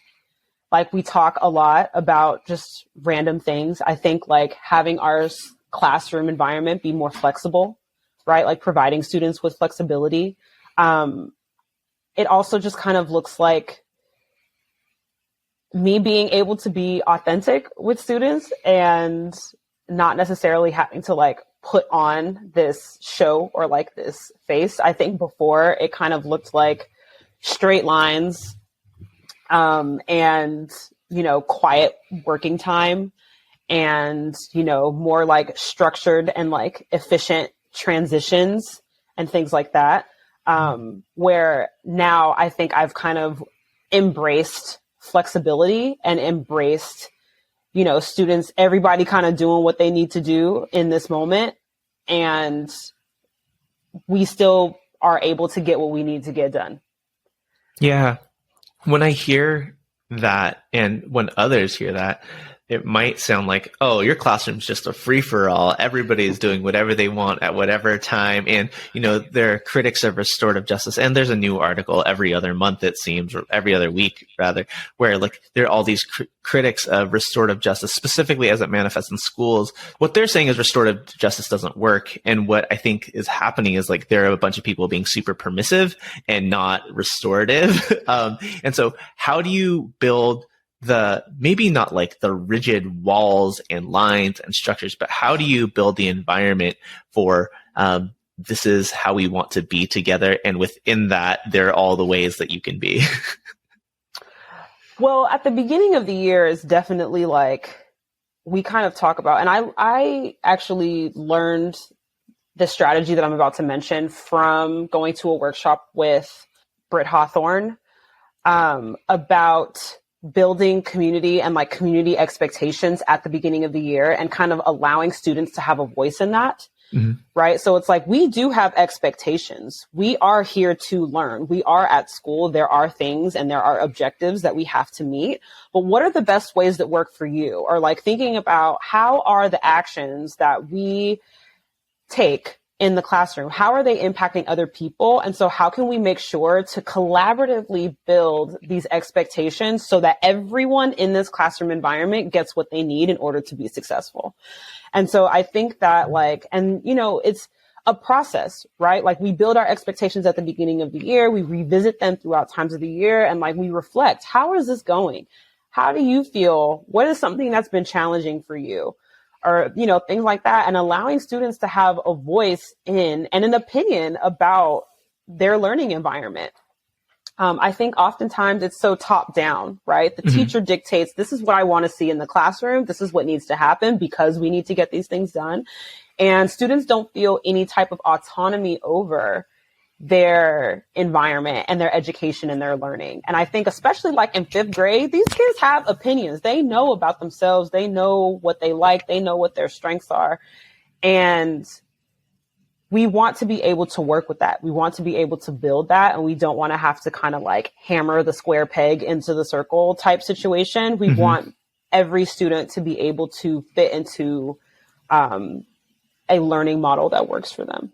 Like we talk a lot about just random things. I think like having our classroom environment be more flexible, right? Like providing students with flexibility. It also just kind of looks like me being able to be authentic with students and not necessarily having to like put on this show or like this face. I think before it kind of looked like straight lines, and, quiet working time and, more like structured and like efficient transitions and things like that. Where now I think I've kind of embraced flexibility and embraced, students, everybody kind of doing what they need to do in this moment. And we still are able to get what we need to get done. Yeah. When I hear that and when others hear that, it might sound like, oh, your classroom's just a free-for-all. Everybody's doing whatever they want at whatever time. And, there are critics of restorative justice. And there's a new article every other month, it seems, or every other week, rather, where like there are all these critics of restorative justice, specifically as it manifests in schools. What they're saying is restorative justice doesn't work. And what I think is happening is like there are a bunch of people being super permissive and not restorative. And so how do you build maybe not like the rigid walls and lines and structures, but how do you build the environment for this is how we want to be together, and within that there are all the ways that you can be? Well, at the beginning of the year is definitely like we kind of talk about, and I actually learned the strategy that I'm about to mention from going to a workshop with Britt Hawthorne about building community and like community expectations at the beginning of the year and kind of allowing students to have a voice in that. Mm-hmm. Right. So it's like, we do have expectations. We are here to learn. We are at school. There are things and there are objectives that we have to meet. But what are the best ways that work for you? Or like thinking about how are the actions that we take in the classroom, how are they impacting other people? And so how can we make sure to collaboratively build these expectations so that everyone in this classroom environment gets what they need in order to be successful? And so I think that like, and you know, it's a process, right? Like we build our expectations at the beginning of the year, we revisit them throughout times of the year, and like we reflect, how is this going? How do you feel? What is something that's been challenging for you? Or, you know, things like that, and allowing students to have a voice in and an opinion about their learning environment. I think oftentimes it's so top down, right? The teacher dictates, this is what I want to see in the classroom. This is what needs to happen because we need to get these things done. And students don't feel any type of autonomy over their environment and their education and their learning. And I think especially like in 5th grade, these kids have opinions. They know about themselves. They know what they like. They know what their strengths are. And we want to be able to work with that. We want to be able to build that. And we don't want to have to kind of like hammer the square peg into the circle type situation. We want every student to be able to fit into a learning model that works for them.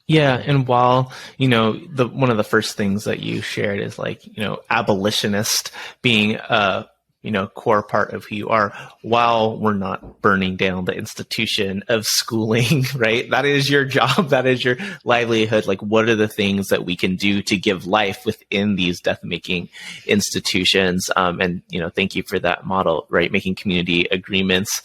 Yeah. And while, you know, one of the first things that you shared is like, you know, abolitionist being a, you know, core part of who you are, while we're not burning down the institution of schooling, right? That is your job. That is your livelihood. Like, what are the things that we can do to give life within these death-making institutions? And, you know, thank you for that model, right? Making community agreements,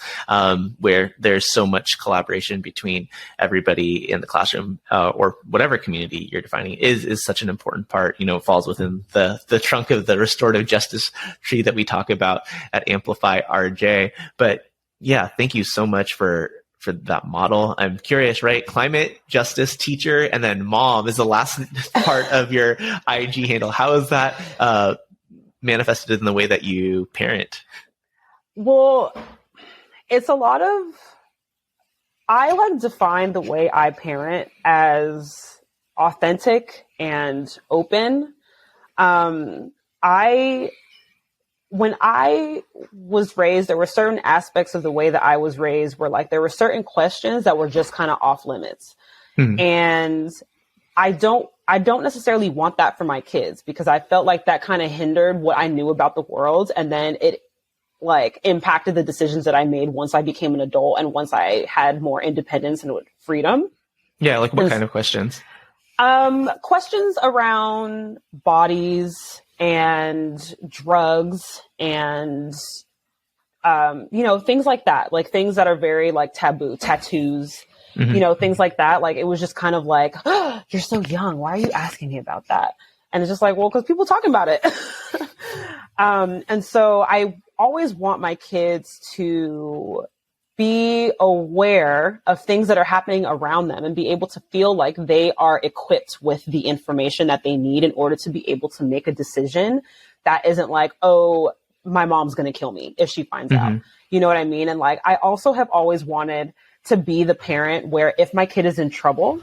where there's so much collaboration between everybody in the classroom, or whatever community you're defining is such an important part. You know, it falls within the trunk of the restorative justice tree that we talk about at Amplify RJ. But yeah, thank you so much for that model. I'm curious, right? Climate justice teacher and then mom is the last part of your IG handle. How is that manifested in the way that you parent? Well, it's a lot of, I like define the way I parent as authentic and open. When I was raised, there were certain aspects of the way that I was raised where like there were certain questions that were just kind of off limits. And I don't necessarily want that for my kids because I felt like that kind of hindered what I knew about the world. And then it like impacted the decisions that I made once I became an adult and once I had more independence and freedom. Yeah. Like what kind of questions? Questions around bodies and drugs and, you know, things like that, like things that are very like taboo, tattoos, you know, things like that. Like, it was just kind of like, oh, you're so young. Why are you asking me about that? And it's just like, well, cause people talking about it. And so I always want my kids to be aware of things that are happening around them and be able to feel like they are equipped with the information that they need in order to be able to make a decision that isn't like, oh, my mom's going to kill me if she finds out. You know what I mean? And like, I also have always wanted to be the parent where if my kid is in trouble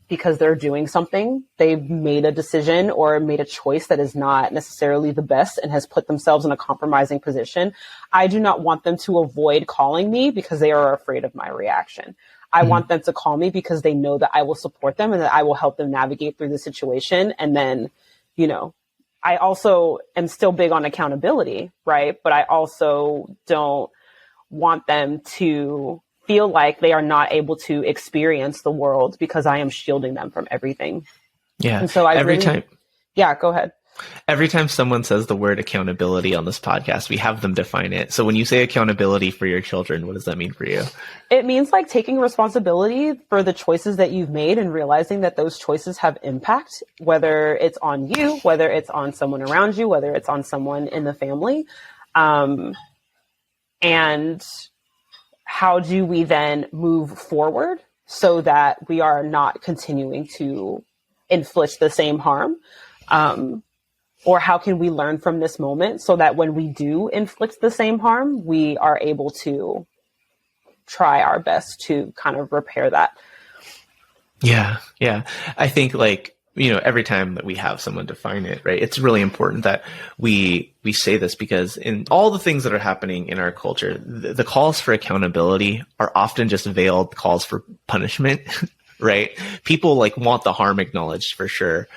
because they're doing something, they've made a decision or made a choice that is not necessarily the best and has put themselves in a compromising position, I do not want them to avoid calling me because they are afraid of my reaction. I want them to call me because they know that I will support them and that I will help them navigate through the situation. And then, you know, I also am still big on accountability, right? But I also don't want them to feel like they are not able to experience the world because I am shielding them from everything. Yeah. And so yeah, go ahead. Every time someone says the word accountability on this podcast, we have them define it. So when you say accountability for your children, what does that mean for you? It means like taking responsibility for the choices that you've made and realizing that those choices have impact, whether it's on you, whether it's on someone around you, whether it's on someone in the family. And how do we then move forward so that we are not continuing to inflict the same harm? Or how can we learn from this moment so that when we do inflict the same harm, we are able to try our best to kind of repair that? Yeah. Yeah. I think every time that we have someone define it, right, it's really important that we say this, because in all the things that are happening in our culture, the calls for accountability are often just veiled calls for punishment, right? People want the harm acknowledged for sure.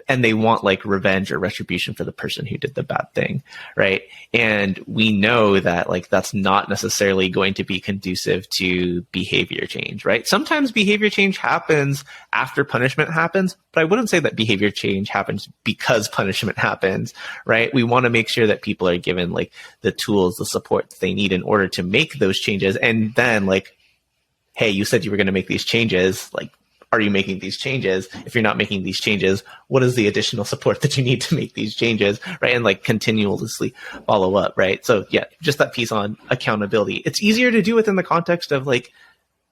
And they want revenge or retribution for the person who did the bad thing, right? And we know that that's not necessarily going to be conducive to behavior change, right? Sometimes behavior change happens after punishment happens, but I wouldn't say that behavior change happens because punishment happens, right? We want to make sure that people are given the tools, the support that they need in order to make those changes. And then hey, you said you were going to make these changes, are you making these changes? If you're not making these changes, what is the additional support that you need to make these changes, right? And continuously follow up, right? So yeah, just that piece on accountability. It's easier to do within the context of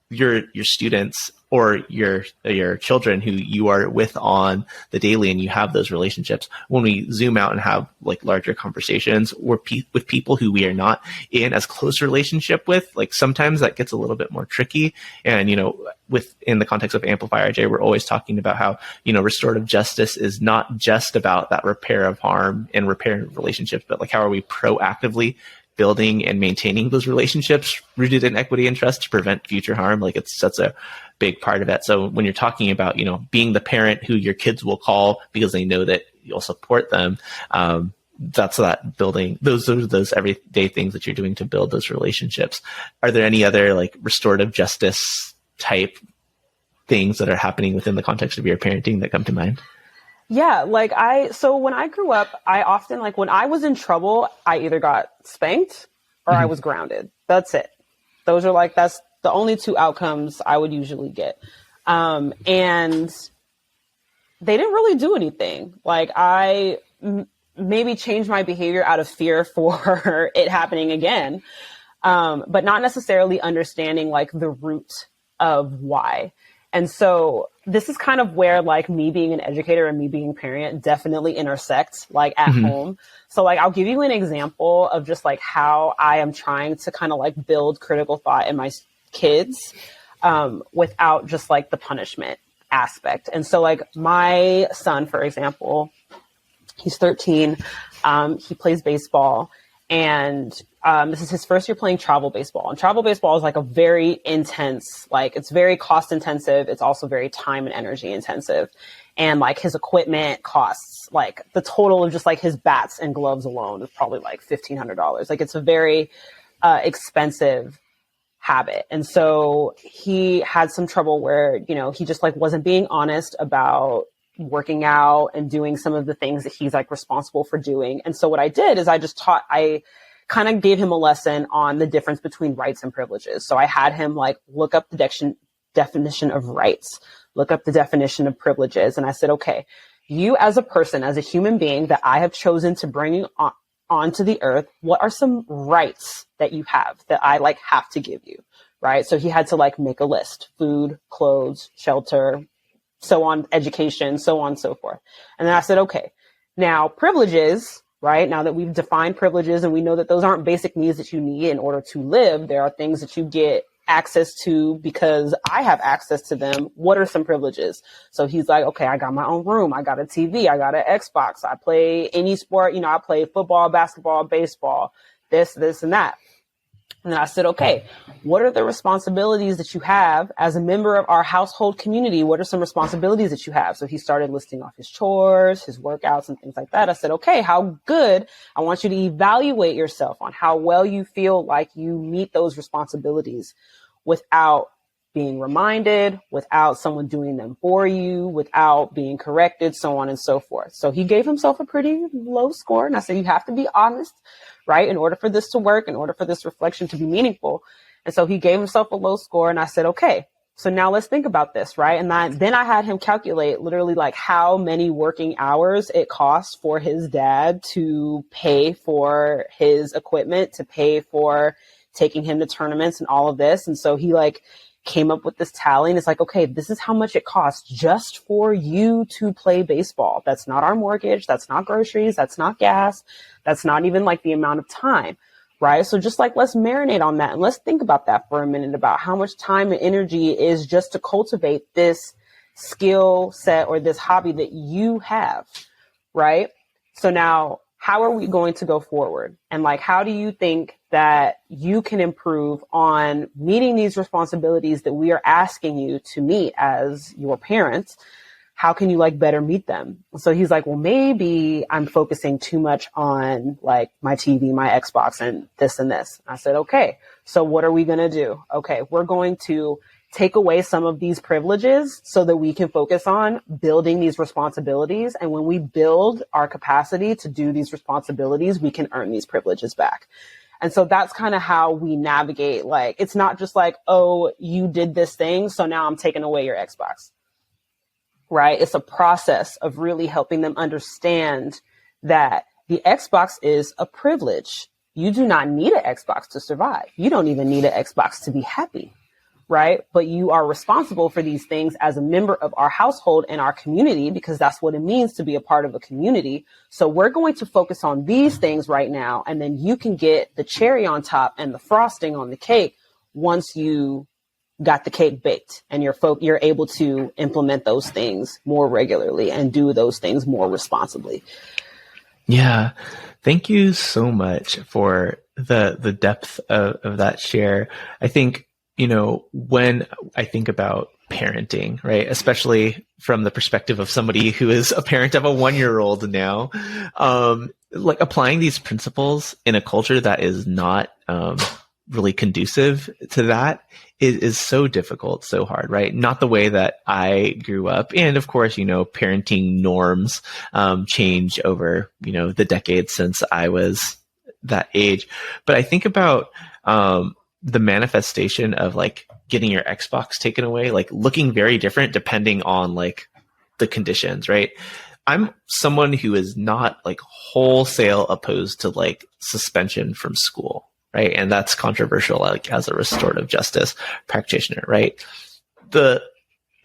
your students or your children who you are with on the daily, and you have those relationships. When we zoom out and have larger conversations or with people who we are not in as close relationship with, sometimes that gets a little bit more tricky. And within the context of Amplify RJ, we're always talking about how restorative justice is not just about that repair of harm and repair of relationships, but how are we proactively building and maintaining those relationships rooted in equity and trust to prevent future harm. It's such a big part of it. So when you're talking about, being the parent who your kids will call because they know that you'll support them, that's that building. Those are those everyday things that you're doing to build those relationships. Are there any other restorative justice type things that are happening within the context of your parenting that come to mind? Yeah, so when I grew up, I often, when I was in trouble, I either got spanked or I was grounded. That's it. Those are that's the only two outcomes I would usually get. And they didn't really do anything. I maybe changed my behavior out of fear for it happening again, but not necessarily understanding the root of why. And so this is kind of where me being an educator and me being a parent definitely intersect at home. So I'll give you an example of just how I am trying to kind of build critical thought in my kids without just the punishment aspect. And so my son, for example, he's 13. He plays baseball, and this is his first year playing travel baseball. And travel baseball is a very intense, it's very cost intensive. It's also very time and energy intensive. And his equipment costs the total of just his bats and gloves alone is probably $1,500. It's a very expensive habit. And so he had some trouble where, he just wasn't being honest about working out and doing some of the things that he's responsible for doing. And so what I did is I kind of gave him a lesson on the difference between rights and privileges. So I had him look up the definition of rights, look up the definition of privileges. And I said, okay, you as a person, as a human being that I have chosen to bring onto the earth, what are some rights that you have that I have to give you? Right. So he had to make a list: food, clothes, shelter, so on, education, so on and so forth. And then I said, okay, now privileges, right? Now that we've defined privileges and we know that those aren't basic needs that you need in order to live, there are things that you get access to because I have access to them. What are some privileges? So he's okay, I got my own room. I got a TV. I got an Xbox. I play any sport. I play football, basketball, baseball, this, and that. And then I said, okay, what are the responsibilities that you have as a member of our household community? What are some responsibilities that you have? So he started listing off his chores, his workouts, and things like that. I said, okay, how good? I want you to evaluate yourself on how well you feel like you meet those responsibilities without being reminded, without someone doing them for you, without being corrected, so on and so forth. So he gave himself a pretty low score. And I said, you have to be honest, right? In order for this to work, in order for this reflection to be meaningful. And so he gave himself a low score. And I said, okay, so now let's think about this, right? And then I had him calculate literally how many working hours it costs for his dad to pay for his equipment, to pay for taking him to tournaments and all of this. And so he like came up with this tally, and it's like, okay, this is how much it costs just for you to play baseball. That's not our mortgage. That's not groceries. That's not gas. That's not even like the amount of time, right? So just like, let's marinate on that. And let's think about that for a minute, about how much time and energy is just to cultivate this skill set or this hobby that you have, right? So now, how are we going to go forward? And like, how do you think that you can improve on meeting these responsibilities that we are asking you to meet as your parents? How can you like better meet them? So he's like, well, maybe I'm focusing too much on like my TV, my Xbox, and this and this. I said, okay, so what are we going to do? Okay, we're going to take away some of these privileges so that we can focus on building these responsibilities. And when we build our capacity to do these responsibilities, we can earn these privileges back. And so that's kind of how we navigate. Like, it's not just like, oh, you did this thing, so now I'm taking away your Xbox, right? It's a process of really helping them understand that the Xbox is a privilege. You do not need an Xbox to survive. You don't even need an Xbox to be happy. Right? But you are responsible for these things as a member of our household and our community, because that's what it means to be a part of a community. So we're going to focus on these things right now. And then you can get the cherry on top and the frosting on the cake once you got the cake baked and you're able to implement those things more regularly and do those things more responsibly. Yeah. Thank you so much for the depth of that share. I think, you know, when I think about parenting, right, especially from the perspective of somebody who is a parent of a 1-year-old now, like applying these principles in a culture that is not really conducive to that is so difficult, so hard, right? Not the way that I grew up. And of course, you know, parenting norms change over, you know, the decades since I was that age. But I think about the manifestation of like getting your Xbox taken away, like looking very different depending on like the conditions, right? I'm someone who is not like wholesale opposed to like suspension from school, right? And that's controversial, like as a restorative justice practitioner, right? The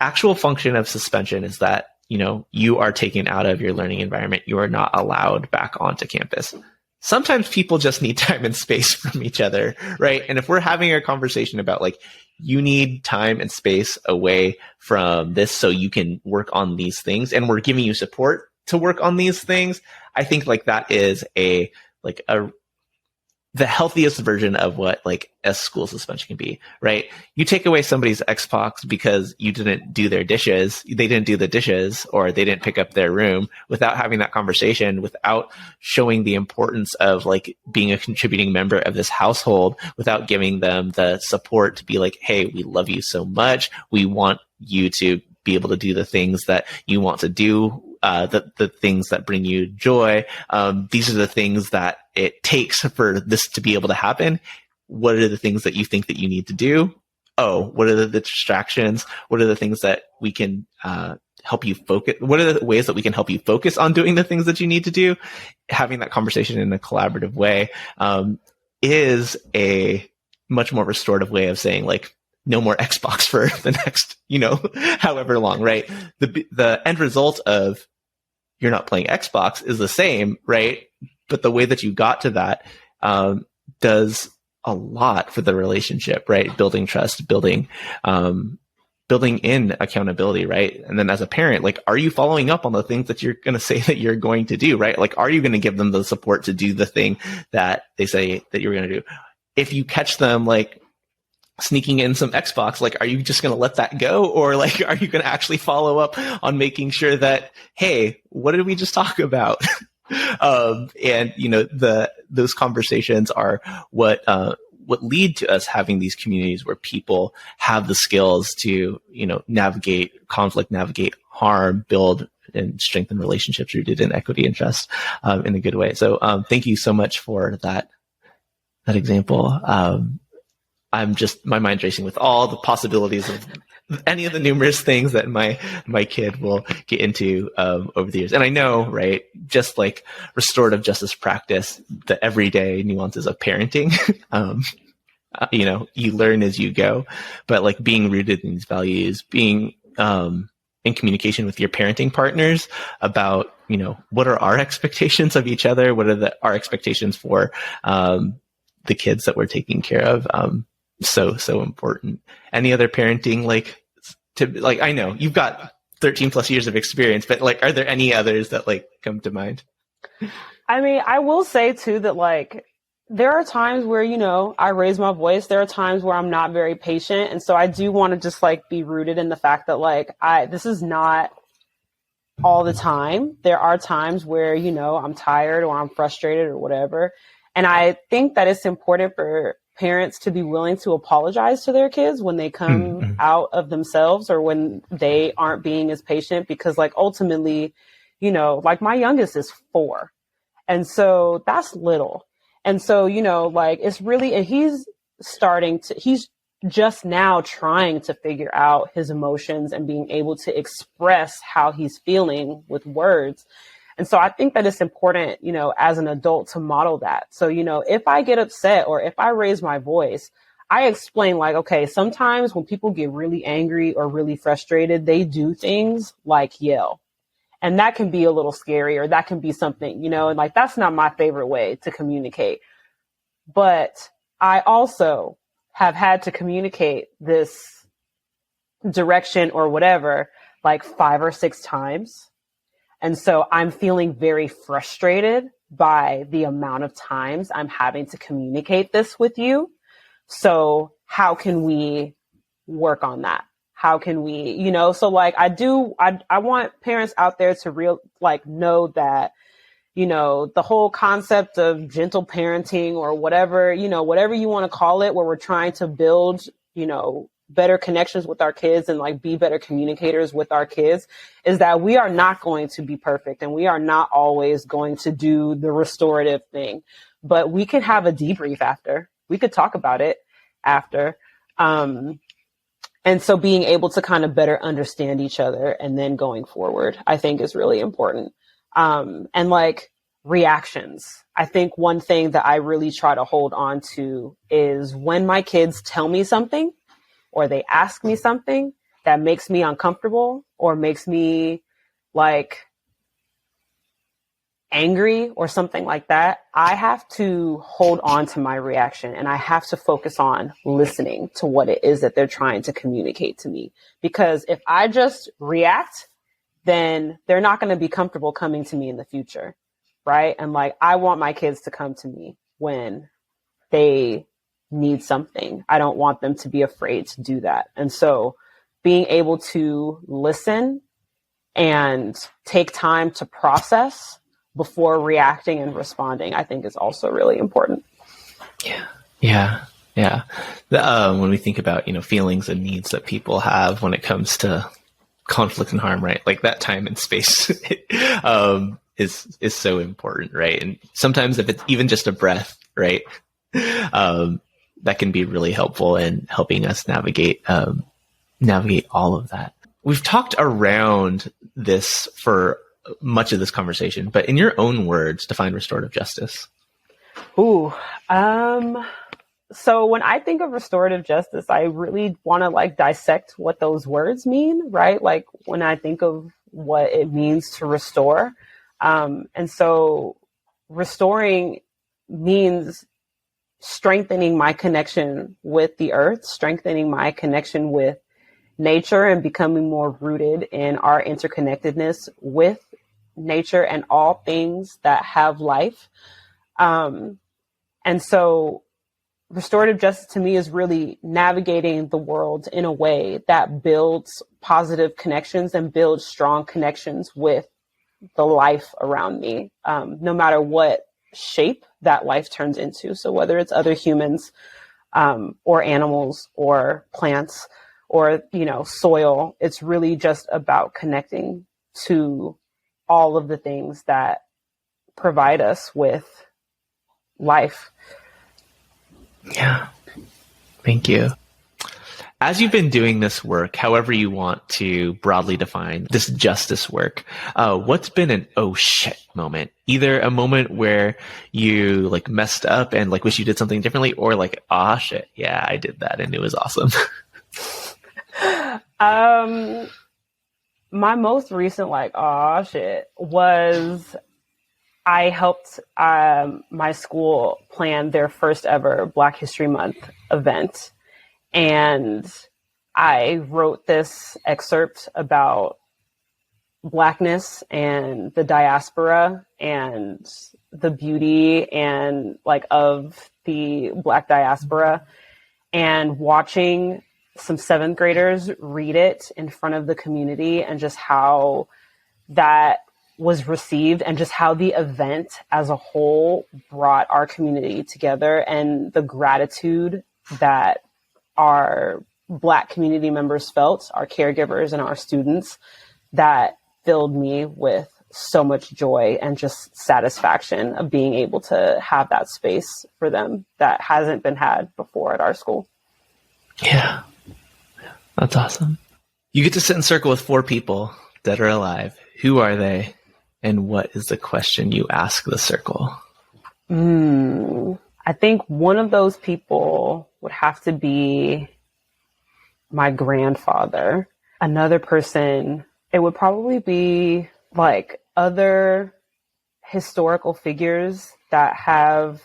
actual function of suspension is that, you know, you are taken out of your learning environment. You are not allowed back onto campus. Sometimes people just need time and space from each other, right? And if we're having a conversation about like, you need time and space away from this so you can work on these things, and we're giving you support to work on these things, I think like that is the healthiest version of what like a school suspension can be, right? You take away somebody's Xbox because you didn't do their dishes, they didn't do the dishes, or they didn't pick up their room, without having that conversation, without showing the importance of like being a contributing member of this household, without giving them the support to be like, hey, we love you so much. We want you to be able to do the things that you want to do, the things that bring you joy. These are the things that it takes for this to be able to happen. What are the things that you think that you need to do? Oh, what are the distractions? What are the things that we can help you focus? What are the ways that we can help you focus on doing the things that you need to do? Having that conversation in a collaborative way is a much more restorative way of saying like, no more Xbox for the next, however long, right? The end result of you're not playing Xbox is the same, right? But the way that you got to that does a lot for the relationship, right? Building trust, building in accountability, right? And then as a parent, like, are you following up on the things that you're going to say that you're going to do, right? Like, are you going to give them the support to do the thing that they say that you're going to do? If you catch them, like, sneaking in some Xbox, like, are you just going to let that go? Or like, are you going to actually follow up on making sure that, hey, what did we just talk about? And those conversations are what lead to us having these communities where people have the skills to, navigate conflict, navigate harm, build and strengthen relationships rooted in equity and trust, in a good way. So, thank you so much for that example. I'm just, my mind's racing with all the possibilities of any of the numerous things that my kid will get into over the years. And I know, right, just like restorative justice practice, the everyday nuances of parenting you learn as you go, but like being rooted in these values, being in communication with your parenting partners about, what are our expectations of each other? What are our expectations for the kids that we're taking care of? So important. Any other parenting, I know you've got 13 plus years of experience, but like, are there any others that like come to mind? I mean, I will say too that there are times where, I raise my voice. There are times where I'm not very patient. And so I do want to just be rooted in the fact that this is not all the time. There are times where, I'm tired or I'm frustrated or whatever. And I think that it's important for parents to be willing to apologize to their kids when they come out of themselves or when they aren't being as patient, because ultimately, my youngest is 4. And so that's little. And so, it's really, and he's just now trying to figure out his emotions and being able to express how he's feeling with words. And so I think that it's important, as an adult to model that. So, if I get upset or if I raise my voice, I explain okay, sometimes when people get really angry or really frustrated, they do things like yell. And that can be a little scary, or that can be something, and that's not my favorite way to communicate. But I also have had to communicate this direction or whatever 5 or 6 times. And so I'm feeling very frustrated by the amount of times I'm having to communicate this with you. So how can we work on that? How can we, so I want parents out there to know that, the whole concept of gentle parenting or whatever, whatever you want to call it, where we're trying to build, better connections with our kids and be better communicators with our kids, is that we are not going to be perfect and we are not always going to do the restorative thing, but we can have a debrief after. We could talk about it after. And so being able to kind of better understand each other and then going forward, I think is really important. And reactions. I think one thing that I really try to hold on to is when my kids tell me something or they ask me something that makes me uncomfortable or makes me angry or something like that, I have to hold on to my reaction and I have to focus on listening to what it is that they're trying to communicate to me. Because if I just react, then they're not going to be comfortable coming to me in the future. Right. And I want my kids to come to me when they need something. I don't want them to be afraid to do that. And so being able to listen and take time to process before reacting and responding, I think is also really important. Yeah. When we think about, feelings and needs that people have when it comes to conflict and harm, right? That time and space is so important, right? And sometimes if it's even just a breath, right, that can be really helpful in helping us navigate all of that. We've talked around this for much of this conversation, but in your own words, define restorative justice. So when I think of restorative justice, I really want to dissect what those words mean, right? When I think of what it means to restore. And so restoring means strengthening my connection with the earth, strengthening my connection with nature, and becoming more rooted in our interconnectedness with nature and all things that have life. And so restorative justice to me is really navigating the world in a way that builds positive connections and builds strong connections with the life around me, no matter what shape that life turns into. So whether it's other humans, or animals or plants or, soil, it's really just about connecting to all of the things that provide us with life. Yeah. Thank you. As you've been doing this work, however you want to broadly define this justice work, what's been an oh shit moment? Either a moment where you like messed up and like wish you did something differently, or like, ah shit, yeah, I did that and it was awesome. My most recent like oh shit was I helped my school plan their first ever Black History Month event. And I wrote this excerpt about Blackness and the diaspora and the beauty and like of the Black diaspora, and watching some 7th graders read it in front of the community and just how that was received and just how the event as a whole brought our community together, and the gratitude that our Black community members felt, our caregivers and our students, that filled me with so much joy and just satisfaction of being able to have that space for them that hasn't been had before at our school. Yeah. That's awesome. You get to sit in circle with 4 people, dead or alive. Who are they? And what is the question you ask the circle? I think one of those people would have to be my grandfather. Another person, it would probably be like other historical figures that have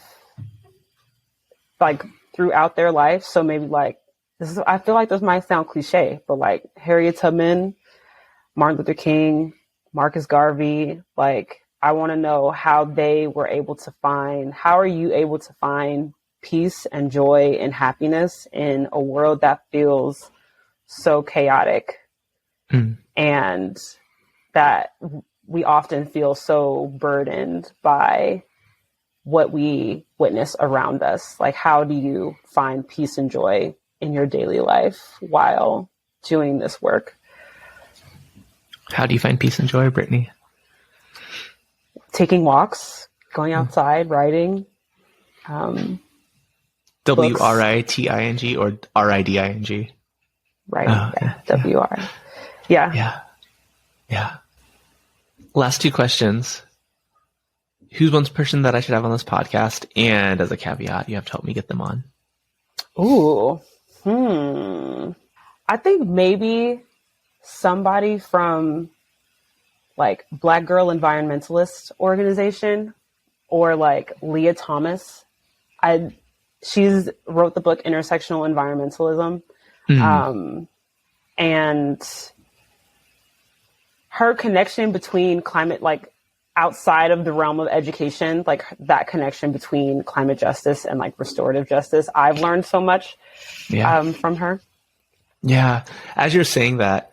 like throughout their life. So maybe like, I feel like this might sound cliche, but like Harriet Tubman, Martin Luther King, Marcus Garvey, like I want to know how they were able to how are you able to find peace and joy and happiness in a world that feels so chaotic and that we often feel so burdened by what we witness around us. Like, how do you find peace and joy in your daily life while doing this work? How do you find peace and joy, Brittany? Taking walks, going outside, writing. WRITING or RIDING? Right. Oh, yeah. WR. Yeah. Yeah. Yeah. Last 2 questions. Who's one person that I should have on this podcast? And as a caveat, you have to help me get them on. Ooh. I think maybe somebody from like Black Girl Environmentalist Organization, or like Leah Thomas. She's wrote the book Intersectional Environmentalism. And her connection between climate, like outside of the realm of education, like that connection between climate justice and like restorative justice, I've learned so much from her. Yeah. As you're saying that,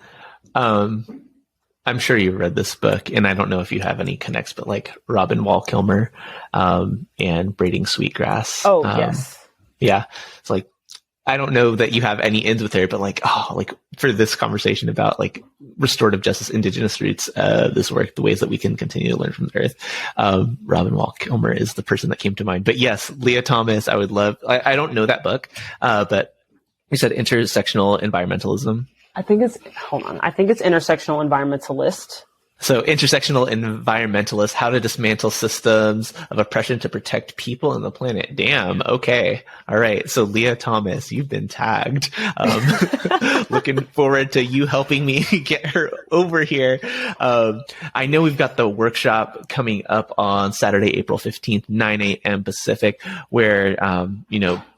I'm sure you read this book, and I don't know if you have any connects, but like Robin Wall Kilmer and Braiding Sweetgrass. Oh, yes. Yeah. It's like, I don't know that you have any ends with her, but like, like for this conversation about like restorative justice, indigenous roots, this work, the ways that we can continue to learn from the earth. Robin Wall Kilmer is the person that came to mind. But yes, Leah Thomas, I would love, I don't know that book, but you said intersectional environmentalism. I think it's intersectional environmentalist. So intersectional environmentalist, how to dismantle systems of oppression to protect people and the planet. Damn. Okay. All right. So Leah Thomas, you've been tagged. Looking forward to you helping me get her over here. I know we've got the workshop coming up on Saturday, April 15th, 9 a.m. Pacific, where,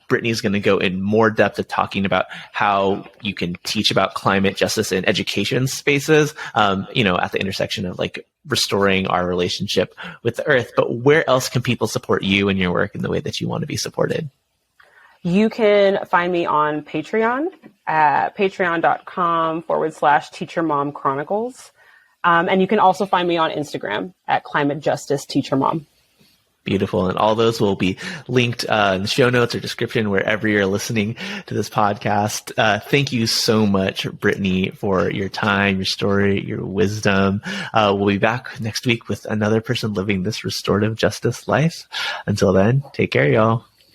Brittany is going to go in more depth of talking about how you can teach about climate justice in education spaces, at the intersection of like restoring our relationship with the earth. But where else can people support you and your work in the way that you want to be supported? You can find me on Patreon at patreon.com/TeacherMomChronicles. And you can also find me on Instagram at Climate Justice Teacher Mom. Beautiful. And all those will be linked in the show notes or description wherever you're listening to this podcast. Thank you so much, Brittany, for your time, your story, your wisdom. We'll be back next week with another person living this restorative justice life. Until then, take care, y'all.